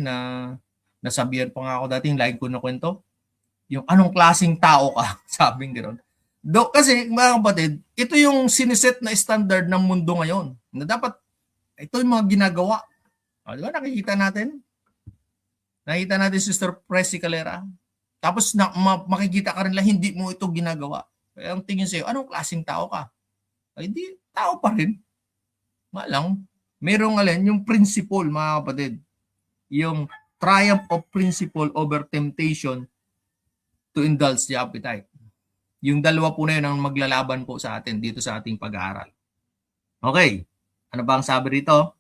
nasabihan pa nga ako dati, yung like ko na kwento, yung anong klaseng tao ka, sabing gano'n. Kasi mga kapatid, ito yung siniset na standard ng mundo ngayon, na dapat, ito yung mga ginagawa. Di ba, nakikita natin, Sister Presi Calera, tapos makikita ka rin lang, hindi mo ito ginagawa. Kaya ang tingin sa'yo, anong klaseng tao ka? Ay, hindi, tao pa rin. Malang, merong yung principle, mga kapatid. Yung triumph of principle over temptation to indulge the appetite. Yung dalawa po na yun ang maglalaban po sa atin dito sa ating pag-aaral. Okay. Ano ba ang sabi rito?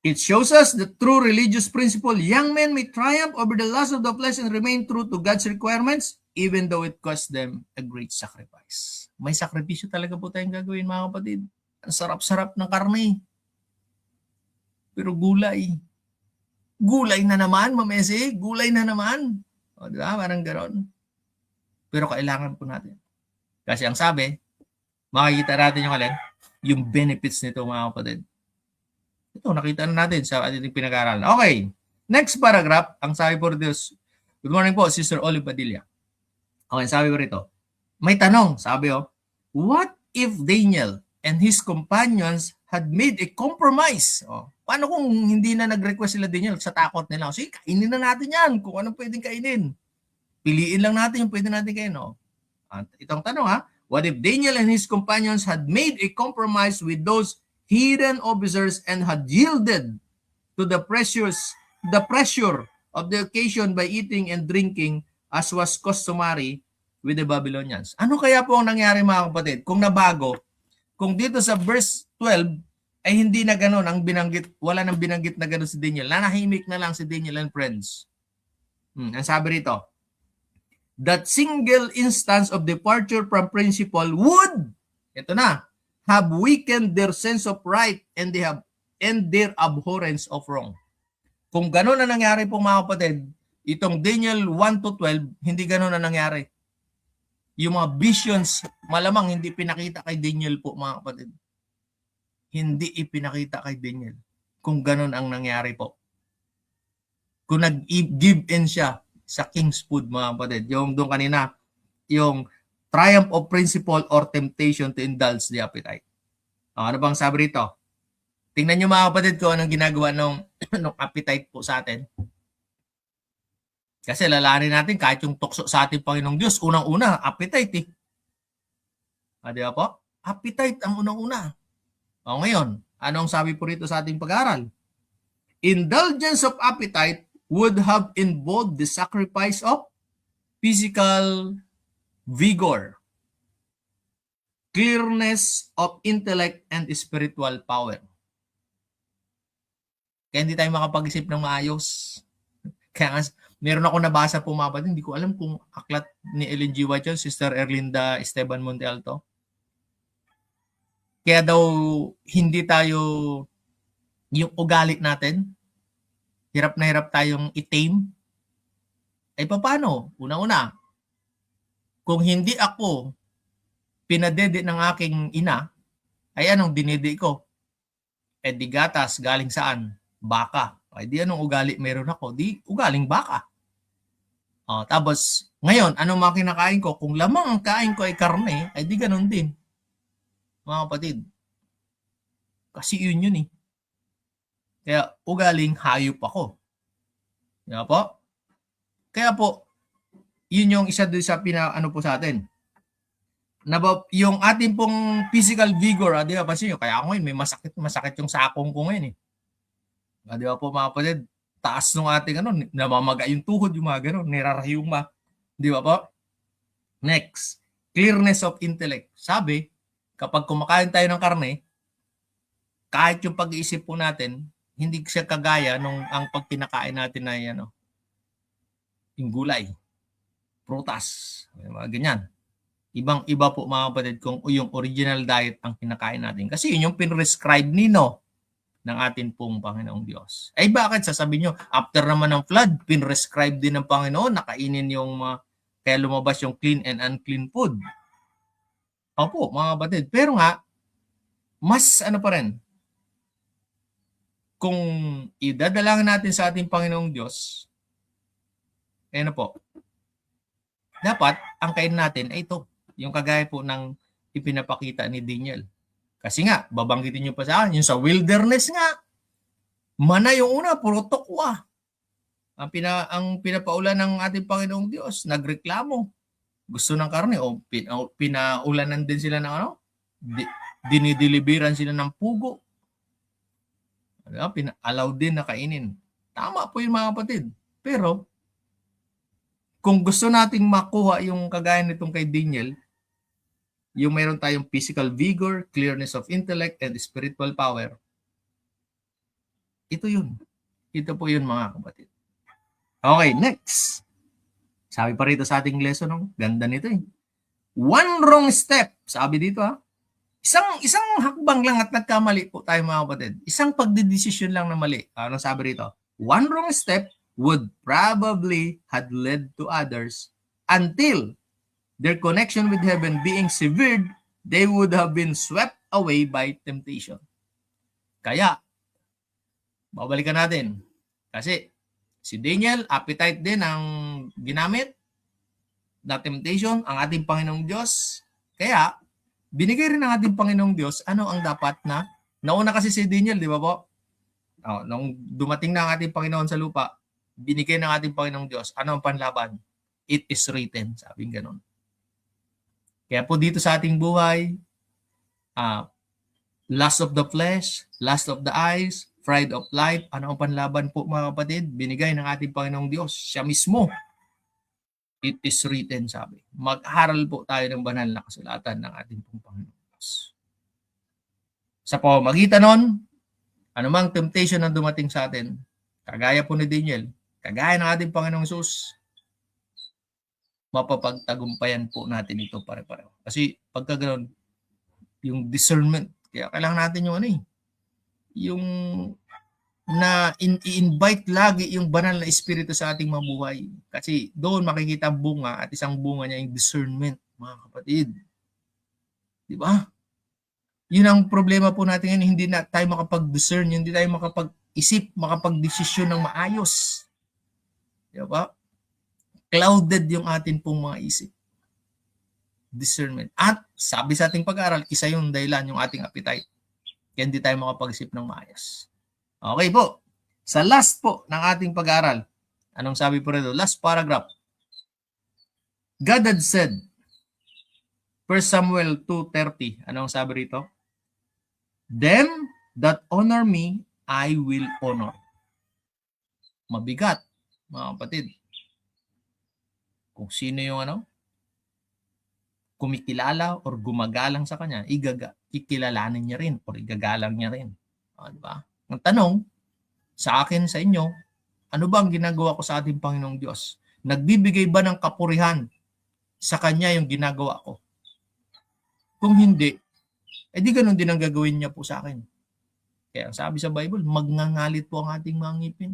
It shows us the true religious principle. Young men may triumph over the lust of the flesh and remain true to God's requirements even though it cost them a great sacrifice. May sakripisyo talaga po tayong gagawin mga kapatid. Ang sarap-sarap ng karne. Pero gulay. Gulay na naman, mamesi. Gulay na naman. O, di ba? Parang gano'n. Pero kailangan po natin. Kasi ang sabi, makikita natin yung benefits nito mga kapatid. Ito, nakita na natin sa ating pinag-aaralan. Okay. Next paragraph, ang sabi po rito, good morning po, Sister Olive Padilla. Okay, sabi po rito, may tanong, sabi what if Daniel and his companions had made a compromise? Paano kung hindi na nag-request sila Daniel sa takot nila? Sige, kainin na natin yan kung anong pwedeng kainin. Piliin lang natin yung pwede natin kainin. Itong tanong what if Daniel and his companions had made a compromise with those hidden officers and had yielded to the pressure of the occasion by eating and drinking as was customary with the Babylonians? Ano kaya po ang nangyari mga kapatid? Kung nabago, kung dito sa verse 12, ay hindi na gano'n ang binanggit, wala nang binanggit na gano'n si Daniel. Nanahimik na lang si Daniel and friends. Ang sabi rito, that single instance of departure from principle would, ito na, have weakened their sense of right and their abhorrence of wrong. Kung gano'n na nangyari po mga kapatid, itong Daniel 1 to 12, hindi gano'n na nangyari. Yung mga visions, malamang hindi pinakita kay Daniel po mga kapatid. Hindi ipinakita kay Daniel kung gano'n ang nangyari po. Kung nag-give in siya sa king's food mga kapatid. Yung doon kanina, yung triumph of principle or temptation to indulge the appetite. Ano bang sabi rito? Tingnan nyo mga kapatid kung anong ginagawa ng appetite po sa atin. Kasi lalanin natin kahit yung tukso sa ating Panginoong Diyos, unang-una, appetite eh. Di ba po? Appetite ang unang-una. Ngayon, anong sabi po rito sa ating pag-aaral? Indulgence of appetite would have involved the sacrifice of physical vigor, clearness of intellect, and spiritual power. Kaya hindi tayo makapag-isip ng maayos. Kaya meron ako nabasa po mga kapatid, hindi ko alam kung aklat ni Ellen G. White yun, Sister Erlinda Esteban Montealto. Kaya daw hindi tayo, yung ugali natin, hirap na hirap tayong i-tame. Ay paano? Una-una, kung hindi ako pinadede ng aking ina, ay anong dinede ko? Di gatas, galing saan? Baka. Ay di anong ugali meron ako? Di ugaling baka. Tapos, ngayon, anong mga kinakain ko? Kung lamang ang kain ko ay karne, ay di ganun din. Mga kapatid. Kasi yun eh. Kaya ugaling hayop ako. Diba po? Kaya po, yun yung isa doon sa ano po sa atin. Yung ating pong physical vigor, di ba? Pansin nyo, kaya ako ngayon, may masakit yung sakong ko ngayon eh. Di ba po mga kapatid? Taas nung ating namamaga yung tuhod, yung mga gano'n, nirarayuma. Di ba po? Next, clearness of intellect. Sabi, kapag kumakain tayo ng karne, kahit yung pag-iisip po natin, hindi siya kagaya nung ang pagkinakain natin na yung gulay, prutas, mga ganyan. Ibang-iba po mga kapatid kung yung original diet ang kinakain natin. Kasi yun yung pinrescribe nino ng atin pong Panginoong Diyos. Ay bakit sasabihin nyo, after naman ng flood, pinrescribe din ng Panginoon, nakainin yung kaya lumabas yung clean and unclean food. Opo, mga kapatid. Pero nga, mas pa rin, kung idadalangin natin sa ating Panginoong Diyos, po, dapat ang kain natin ay ito, yung kagaya po ng ipinapakita ni Daniel. Kasi nga, babanggitin nyo pa sa akin, yung sa wilderness nga, mana yung una, puro tokwa. Ang pinapaulan ng ating Panginoong Diyos, nagreklamo. Gusto ng karne, o pinaulanan din sila ng dinideliveran sila ng pugo. Allow din na kainin. Tama po yung mga kapatid. Pero, kung gusto nating makuha yung kagaya nitong kay Daniel, yung meron tayong physical vigor, clearness of intellect, and spiritual power, ito yun. Ito po yun mga kapatid. Okay, next. Sabi pa rito sa ating lesson, ganda nito eh. One wrong step. Sabi dito Isang hakbang lang at nagkamali po tayo mga kapatid. Isang pagdedesisyon lang na mali. Ano sabi rito? One wrong step would probably had led to others until their connection with heaven being severed, they would have been swept away by temptation. Kaya, babalikan natin. Kasi si Daniel, appetite din ang ginamit na temptation, ang ating Panginoong Diyos. Kaya, binigay rin ng ating Panginoong Diyos ano ang dapat na, nauna kasi si Daniel, di ba po? Nung dumating na ang ating Panginoon sa lupa, binigay ng ating Panginoong Diyos, ano ang panlaban? It is written, sabing ganun. Kaya po dito sa ating buhay, lust of the flesh, lust of the eyes, pride of life, ano ang panlaban po mga kapatid? Binigay ng ating Panginoong Diyos, siya mismo. It is written, sabi. Mag-aral po tayo ng banal na kasulatan ng ating pong Panginoon Diyos. Sa pamamagitan nun, anumang temptation na dumating sa atin, kagaya po ni Daniel, kagaya ng ating Panginoong Hesus, mapapagtagumpayan po natin ito pare-pareho. Kasi pagka ganoon, yung discernment, kaya kailangan natin yung yung na i-invite lagi yung banal na espiritu sa ating mabuhay. Kasi doon makikita bunga at isang bunga niya yung discernment, mga kapatid. Di ba? Yun ang problema po natin ngayon, hindi na tayo makapag-discern, hindi tayo makapag-isip, makapag-desisyon ng maayos. Di ba? Clouded yung atin pong mga isip. Discernment. At sabi sa ating pag-aaral, isa yung dahilan, yung ating appetite. Kaya hindi tayo makapag-isip ng maayos. Okay po. Sa last po ng ating pag-aaral, anong sabi po rito? Last paragraph. God had said, 1 Samuel 2:30, anong sabi rito? Them that honor me, I will honor. Mabigat, mga kapatid. Kung sino yung kumikilala or gumagalang sa kanya, kikilalanin niya rin or igagalang niya rin. Diba? Ang tanong, sa akin, sa inyo, ano ba ang ginagawa ko sa ating Panginoong Diyos? Nagbibigay ba ng kapurihan sa Kanya yung ginagawa ko? Kung hindi, edi ganun din ang gagawin niya po sa akin. Kaya sabi sa Bible, magngangalit po ang ating mga ngipin.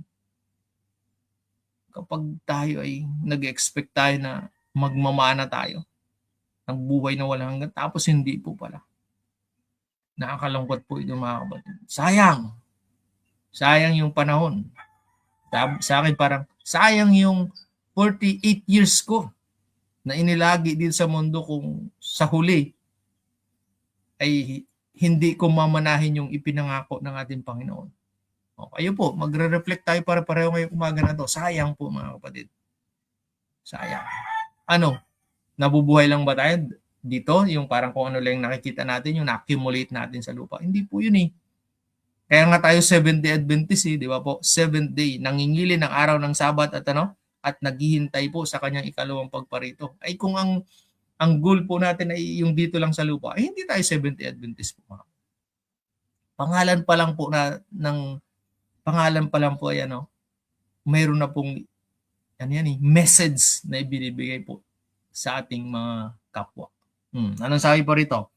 Kapag tayo ay nag-expect tayo na magmamana tayo ng buhay na walang hanggan, tapos hindi po pala. Nakakalungkot po ito mga kapatid. Sayang yung panahon. Sa akin parang sayang yung 48 years ko na inilagi dito sa mundo kung sa huli ay hindi ko mamanahin yung ipinangako ng ating Panginoon. O, kayo po, magre-reflect tayo para pareho ngayong umaga na to. Sayang po mga kapatid. Sayang. Nabubuhay lang ba tayo dito? Yung parang kung ano lang nakikita natin, yung na-accumulate natin sa lupa. Hindi po yun eh. Kaya nga tayo 7th-day Adventist di ba po? 7th day, nangingili ng araw ng Sabat at naghihintay po sa kanyang ikalawang pagparito. Ay kung ang goal po natin ay yung dito lang sa lupa, ay hindi tayo 7th-day Adventist po. Pangalan pa lang po ay mayroon na pong message na ibinibigay po sa ating mga kapwa. Anong sabi pa rito?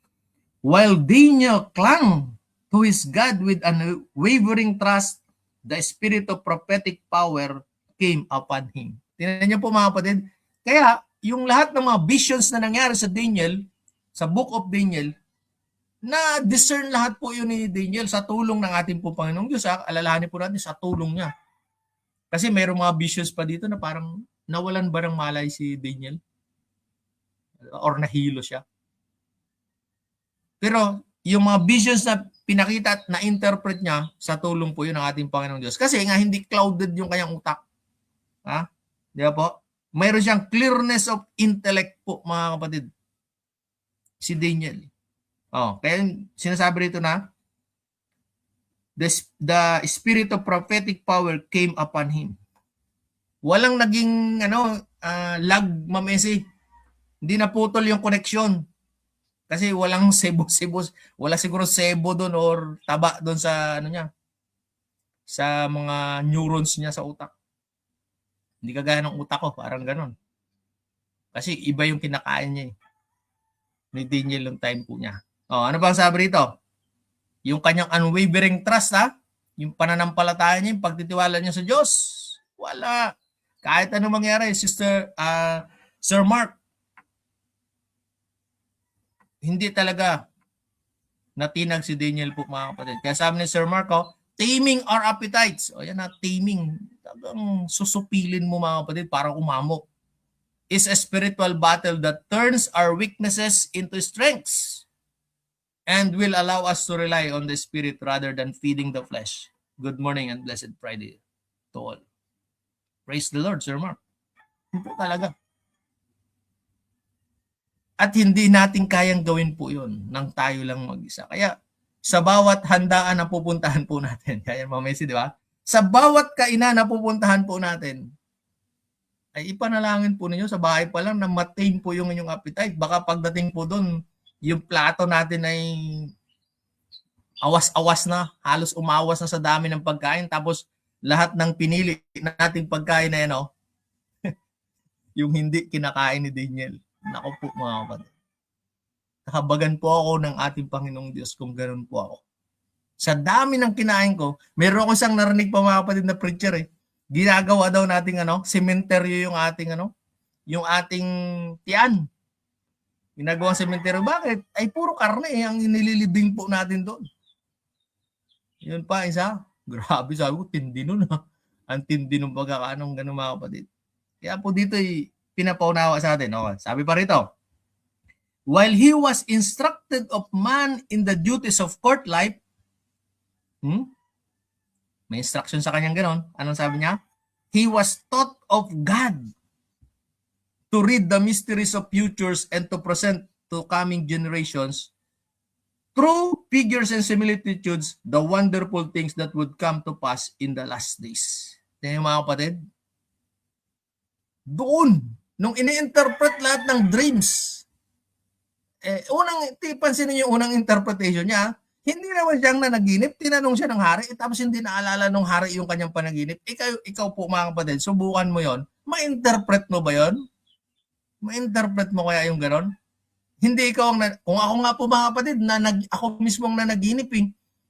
While Daniel clung to his God with unwavering trust, the spirit of prophetic power came upon him. Tingnan niyo po mga kapatid. Kaya, yung lahat ng mga visions na nangyari sa Daniel, sa Book of Daniel, na-discern lahat po yun ni Daniel sa tulong ng ating po Panginoong Diyos. Alalahanin po natin sa tulong niya. Kasi mayroong mga visions pa dito na parang nawalan ba ng malay si Daniel? Or nahilo siya? Pero, yung mga visions na pinakita at na-interpret niya sa tulong po yun ng ating Panginoong Diyos. Kasi nga hindi clouded yung kanyang utak. Di ba po? Mayroon siyang clearness of intellect po mga kapatid. Si Daniel. Kaya sinasabi rito na the spirit of prophetic power came upon him. Walang naging lag mamesi. Hindi naputol yung connection. Kasi walang wala siguro sebo doon or taba doon sa sa mga neurons niya sa utak. Hindi kagaya ng utak ko, parang ganon. Kasi iba yung kinakain niya Ni Daniel yung time po niya. Ano bang sabi rito? Yung kanyang unwavering trust, yung pananampalataya niya, yung pagtitiwala niya sa Diyos. Wala. Kahit ano mangyari, Sir Mark, hindi talaga natinag si Daniel po mga kapatid. Kaya sabi ni Sir Mark, taming our appetites. Yan taming. Talagang susupilin mo mga kapatid para umamok. Is a spiritual battle that turns our weaknesses into strengths and will allow us to rely on the Spirit rather than feeding the flesh. Good morning and blessed Friday to all. Praise the Lord, Sir Mark. Yun po talaga. At hindi natin kayang gawin po yun nang tayo lang mag-isa. Kaya sa bawat handaan na pupuntahan po natin, kaya mamesi, di ba? Sa bawat kainan na pupuntahan po natin, ay ipanalangin po ninyo sa bahay pa lang na maintain po yung inyong appetite. Baka pagdating po doon, yung plato natin ay awas-awas na, halos umawas na sa dami ng pagkain, tapos lahat ng pinili nating pagkain na yan, oh, yung hindi kinakain ni Daniel. Naku po mga kapatid. Kahabagan po ako ng ating Panginoong Diyos kung ganoon po ako. Sa dami ng kinain ko, meron ako isang narinig pa mga kapatid na preacher eh. Ginagawa daw nating sementeryo yung ating tiyan. Ginagawang sementeryo. Bakit? Ay puro karne ang inililibing po natin doon. Yun pa isa. Grabe, sabi ko, tindi nun ha. Ang tindi ng pagkakaanong gano'n mga kapatid. Kaya po dito pinapaunawa sa atin. Okay. Sabi pa rito, while he was instructed of man in the duties of court life, may instruction sa kanyang gano'n. Anong sabi niya? He was taught of God to read the mysteries of futures and to present to coming generations through figures and similitudes the wonderful things that would come to pass in the last days. Tingnan mga kapatid. Doon, nung ini-interpret lahat ng dreams, pansin niyo yung unang interpretation niya, hindi naman siyang nanaginip, tinanong siya ng hari, tapos hindi naalala ng hari yung kanyang panaginip. Ikaw po mga kapatid, subukan mo yon. Ma-interpret mo ba yon? Ma-interpret mo kaya yung ganon? Hindi ikaw kung ako nga po mga kapatid, ako mismo ang nanaginip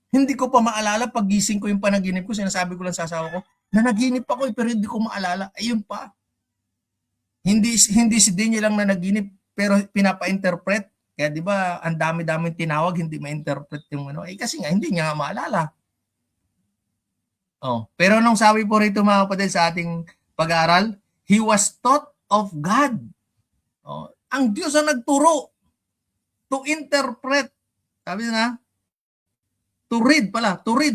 hindi ko pa maalala pag gising ko yung panaginip ko, sinasabi ko lang sa asawa ko, nanaginip ako pero hindi ko maalala. Ayun pa. Hindi si Daniel lang nanaginip pero pinapa-interpret. Kaya di ba ang dami-daming tinawag, hindi ma-interpret yung kasi nga hindi niya maalala. Pero nung sabi po rito mga kapatid sa ating pag-aaral, he was taught of God. Ang Diyos ang nagturo to interpret. Sabi na, to read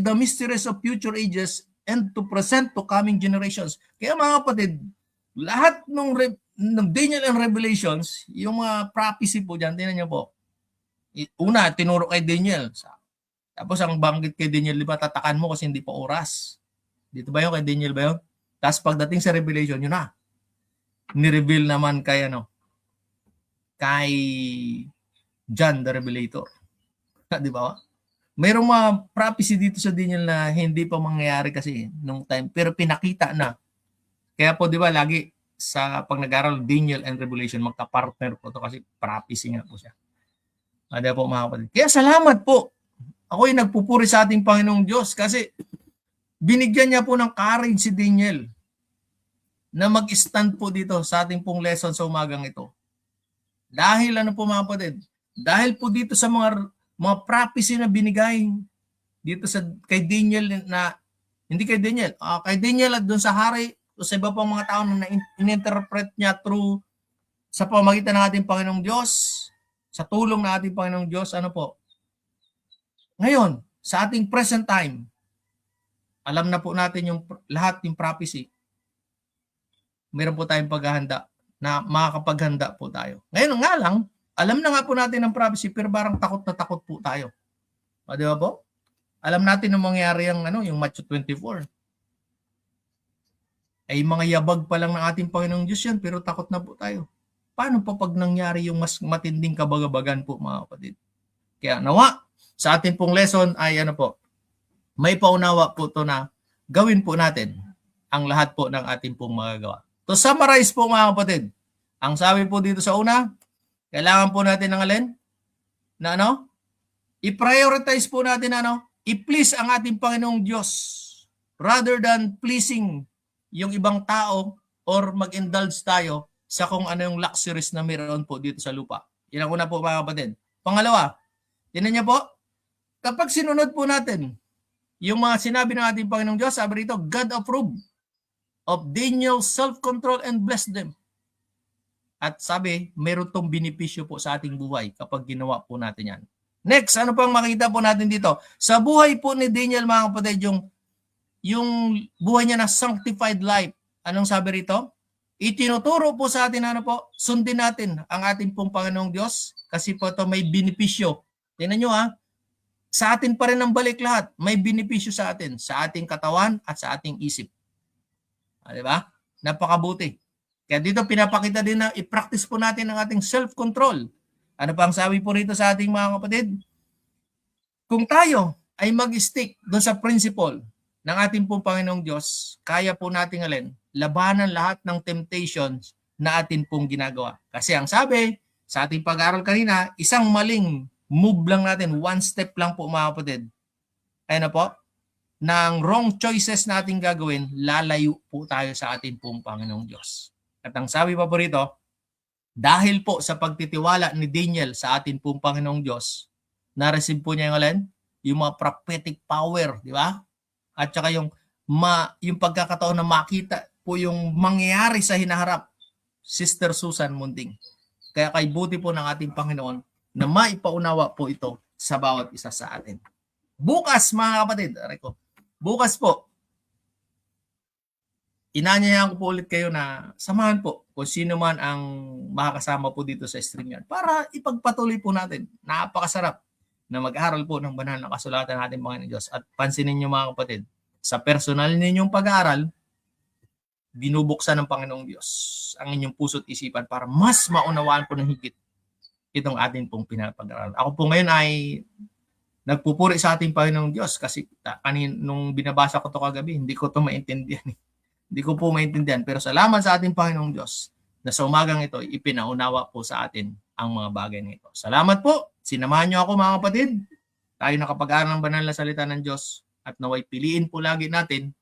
the mysteries of future ages and to present to coming generations. Kaya mga kapatid, lahat ng Daniel and Revelations, yung mga prophecy po dyan, tingnan niyo po. Una, tinuro kay Daniel. Tapos ang banggit kay Daniel, di ba, tatakan mo kasi hindi pa oras. Dito ba yun? Kay Daniel ba yun? Tapos pagdating sa Revelation, yun na. Ni-reveal naman kay kay John the Revelator. Di ba? Mayroong mga prophecy dito sa Daniel na hindi pa mangyayari kasi nung time, pero pinakita na. Kaya po, di ba, lagi sa pag nag-aral Daniel and Revelation, magka-partner po to kasi prophecy nga po siya. Di po mga kapatid. Kaya salamat po. Ako'y nagpupuri sa ating Panginoong Diyos kasi binigyan niya po ng courage si Daniel na mag-stand po dito sa ating pong lesson sa umagang ito. Dahil po mga kapatid, dahil po dito sa mga prophecy na binigay dito kay Daniel na, hindi kay Daniel, kay Daniel at doon sa hari o sa iba pang mga tao na in-interpret niya through sa pamagitan ng ating Panginoong Diyos, sa tulong ng ating Panginoong Diyos, ngayon, sa ating present time, alam na po natin yung lahat yung prophecy. Meron po tayong paghahanda na makakapaghanda po tayo. Ngayon nga lang, alam na nga po natin ang prophecy pero parang takot na takot po tayo. Di ba po? Alam natin na mangyayari yung Matthew 24. Ay mga yabag pa lang ng ating Panginoong Diyos yan pero takot na po tayo. Paano pa pag nangyari yung mas matinding kabagabagan po mga kapatid? Kaya nawa, sa ating pong lesson ay may paunawa po to na gawin po natin ang lahat po ng ating pong magagawa. To summarize po mga kapatid, ang sabi po dito sa una, kailangan po natin ng alin? Na i-prioritize po natin i-please ang ating Panginoong Diyos rather than pleasing yung ibang tao or mag-indulge tayo sa kung ano yung luxuries na meron po dito sa lupa. Yan ang una po mga kapatid. Pangalawa, tinan niyo po, kapag sinunod po natin yung mga sinabi ng ating Panginoong Diyos, sabi rito, God approved of Daniel's self-control and blessed them. At sabi, meron tong benepisyo po sa ating buhay kapag ginawa po natin yan. Next, ano pang makita po natin dito? Sa buhay po ni Daniel mga kapatid, yung buhay niya na sanctified life. Anong sabi rito? Itinuturo po sa atin, sundin natin ang ating pong Panginoong Diyos kasi po ito may benepisyo. Tingnan nyo sa atin pa rin ang balik lahat. May benepisyo sa atin, sa ating katawan at sa ating isip. Diba? Napakabuti. Kaya dito pinapakita din na i-practice po natin ang ating self-control. Ano pa ang sabi po rito sa ating mga kapatid? Kung tayo ay mag-stick doon sa principle ng ating pong Panginoong Diyos, kaya po nating labanan lahat ng temptations na atin pong ginagawa. Kasi ang sabi sa ating pag-aaral kanina, isang maling move lang natin, one step lang po mga kapatid. Ayun na po, ng wrong choices na ating gagawin, lalayo po tayo sa ating pong Panginoong Diyos. At ang sabi pa po rito, dahil po sa pagtitiwala ni Daniel sa ating pong Panginoong Diyos, na-receive po niya yung mga prophetic power, di ba? At saka yung pagkakataon na makita po yung mangyayari sa hinaharap, Sister Susan Munting. Kaya kay buti po ng ating Panginoon na maipaunawa po ito sa bawat isa sa atin. Bukas mga kapatid, bukas po, inanyayahan ko po ulit kayo na samahan po kung sino man ang makakasama po dito sa StreamYard para ipagpatuloy po natin. Napakasarap na mag-aral po ng banal na kasulatan natin mga Diyos. At pansinin niyo mga kapatid, sa personal ninyong pag-aaral, binubuksan ng Panginoong Diyos ang inyong puso't isipan para mas maunawaan po ng higit itong atin pong pinapag-aaral. Ako po ngayon ay nagpupuri sa ating Panginoong Diyos kasi nung binabasa ko to kagabi, hindi ko to maintindihan. Hindi ko po maintindihan. Pero salamat sa ating Panginoong Diyos na sa umagang ito, ipinaunawa po sa atin ang mga bagay nito. Salamat po. Sinamahan niyo ako mga kapatid. Tayo nakapag-aaral ng banal na salita ng Diyos at naway piliin po lagi natin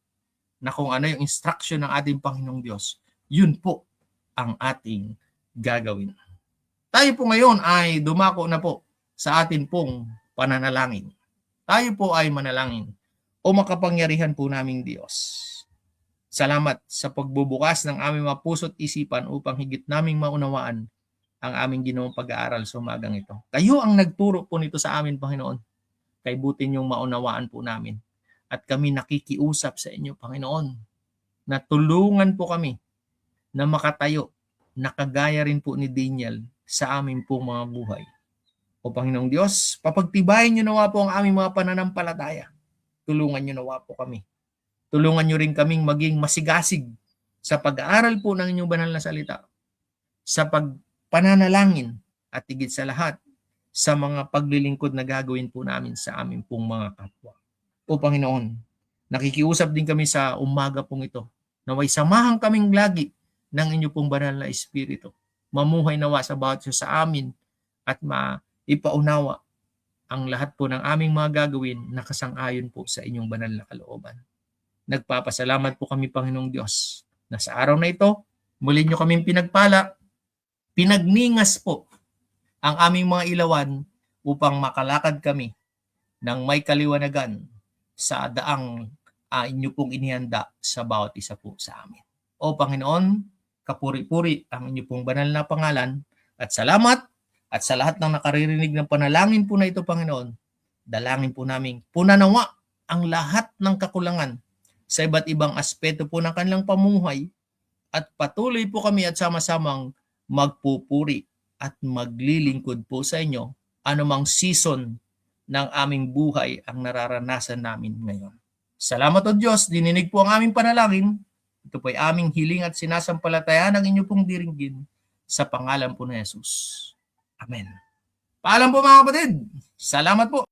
na kung ano yung instruction ng ating Panginoong Diyos, yun po ang ating gagawin. Tayo po ngayon ay dumako na po sa atin pong pananalangin. Tayo po ay manalangin o makapangyarihan po naming Diyos. Salamat sa pagbubukas ng aming mga puso't isipan upang higit naming maunawaan ang aming ginawang pag-aaral sa umagang ito. Kayo ang nagturo po nito sa amin, Panginoon. Kay buti niyong maunawaan po namin. At kami nakikiusap sa inyo, Panginoon, na tulungan po kami na makatayo, na kagaya rin po ni Daniel sa aming pong mga buhay. O Panginoong Diyos, papagtibayin niyo nawa po ang aming mga pananampalataya. Tulungan niyo nawa po kami. Tulungan niyo rin kaming maging masigasig sa pag-aaral po ng inyong banal na salita, sa pagpananalangin at higit sa lahat, sa mga paglilingkod na gagawin po namin sa aming pong mga kapwa. O Panginoon, nakikiusap din kami sa umaga pong ito, naway samahan kaming lagi ng inyo pong banal na Espiritu. Mamuhay nawa sa bawat isa sa amin at maipaunawa ang lahat po ng aming mga gagawin na kasang-ayon po sa inyong banal na kalooban. Nagpapasalamat po kami, Panginoong Diyos, na sa araw na ito, muli nyo kaming pinagpala, pinagningas po ang aming mga ilawan upang makalakad kami ng may kaliwanagan sa daang inyo pong inihanda sa bawat isa po sa amin. O Panginoon, kapuri-puri ang inyo pong banal na pangalan at salamat at sa lahat ng nakaririnig ng panalangin po na ito, Panginoon, dalangin po namin punanawa ang lahat ng kakulangan sa iba't ibang aspeto po ng kanilang pamuhay at patuloy po kami at sama-samang magpupuri at maglilingkod po sa inyo anumang season ng aming buhay ang nararanasan namin ngayon. Salamat o Diyos, dininig po ang aming panalangin. Ito po ay aming hiling at sinasampalataya ng inyo pong diringgin sa pangalan po ni Jesus. Amen. Paalam po mga kapatid. Salamat po.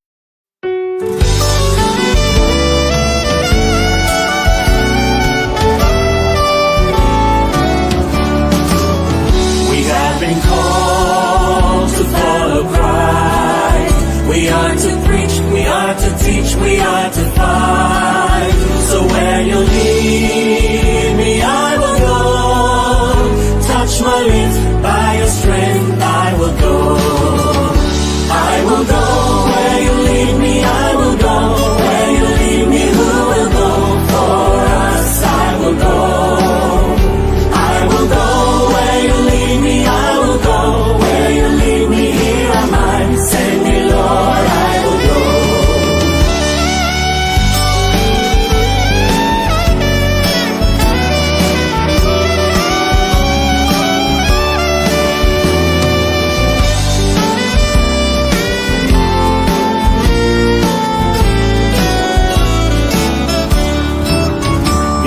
We have been called to follow Christ. We are to preach, we are to teach, we are to fight. So where you lead me, I will go. Touch my lips, by your strength I will go. I will go where you lead me, I will go. Where you lead me, who will go for us? I will go. I will go where you lead me, I will go. Where you lead me, here am I. Send me, Lord, I will go.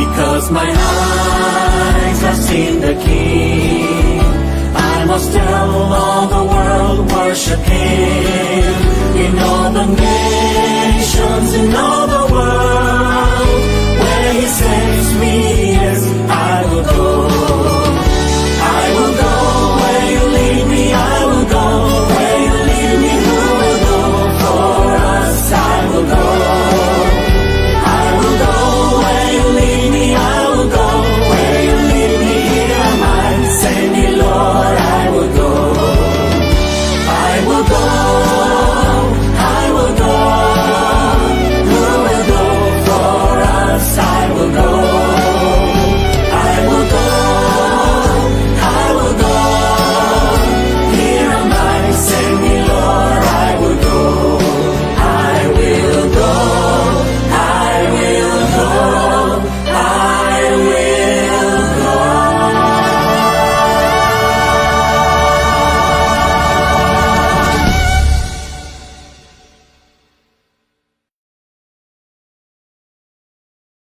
Because my eyes have seen the King, I must tell all the world, worship Him. in all the nations, in all the world. Where He sends me, yes, I will go.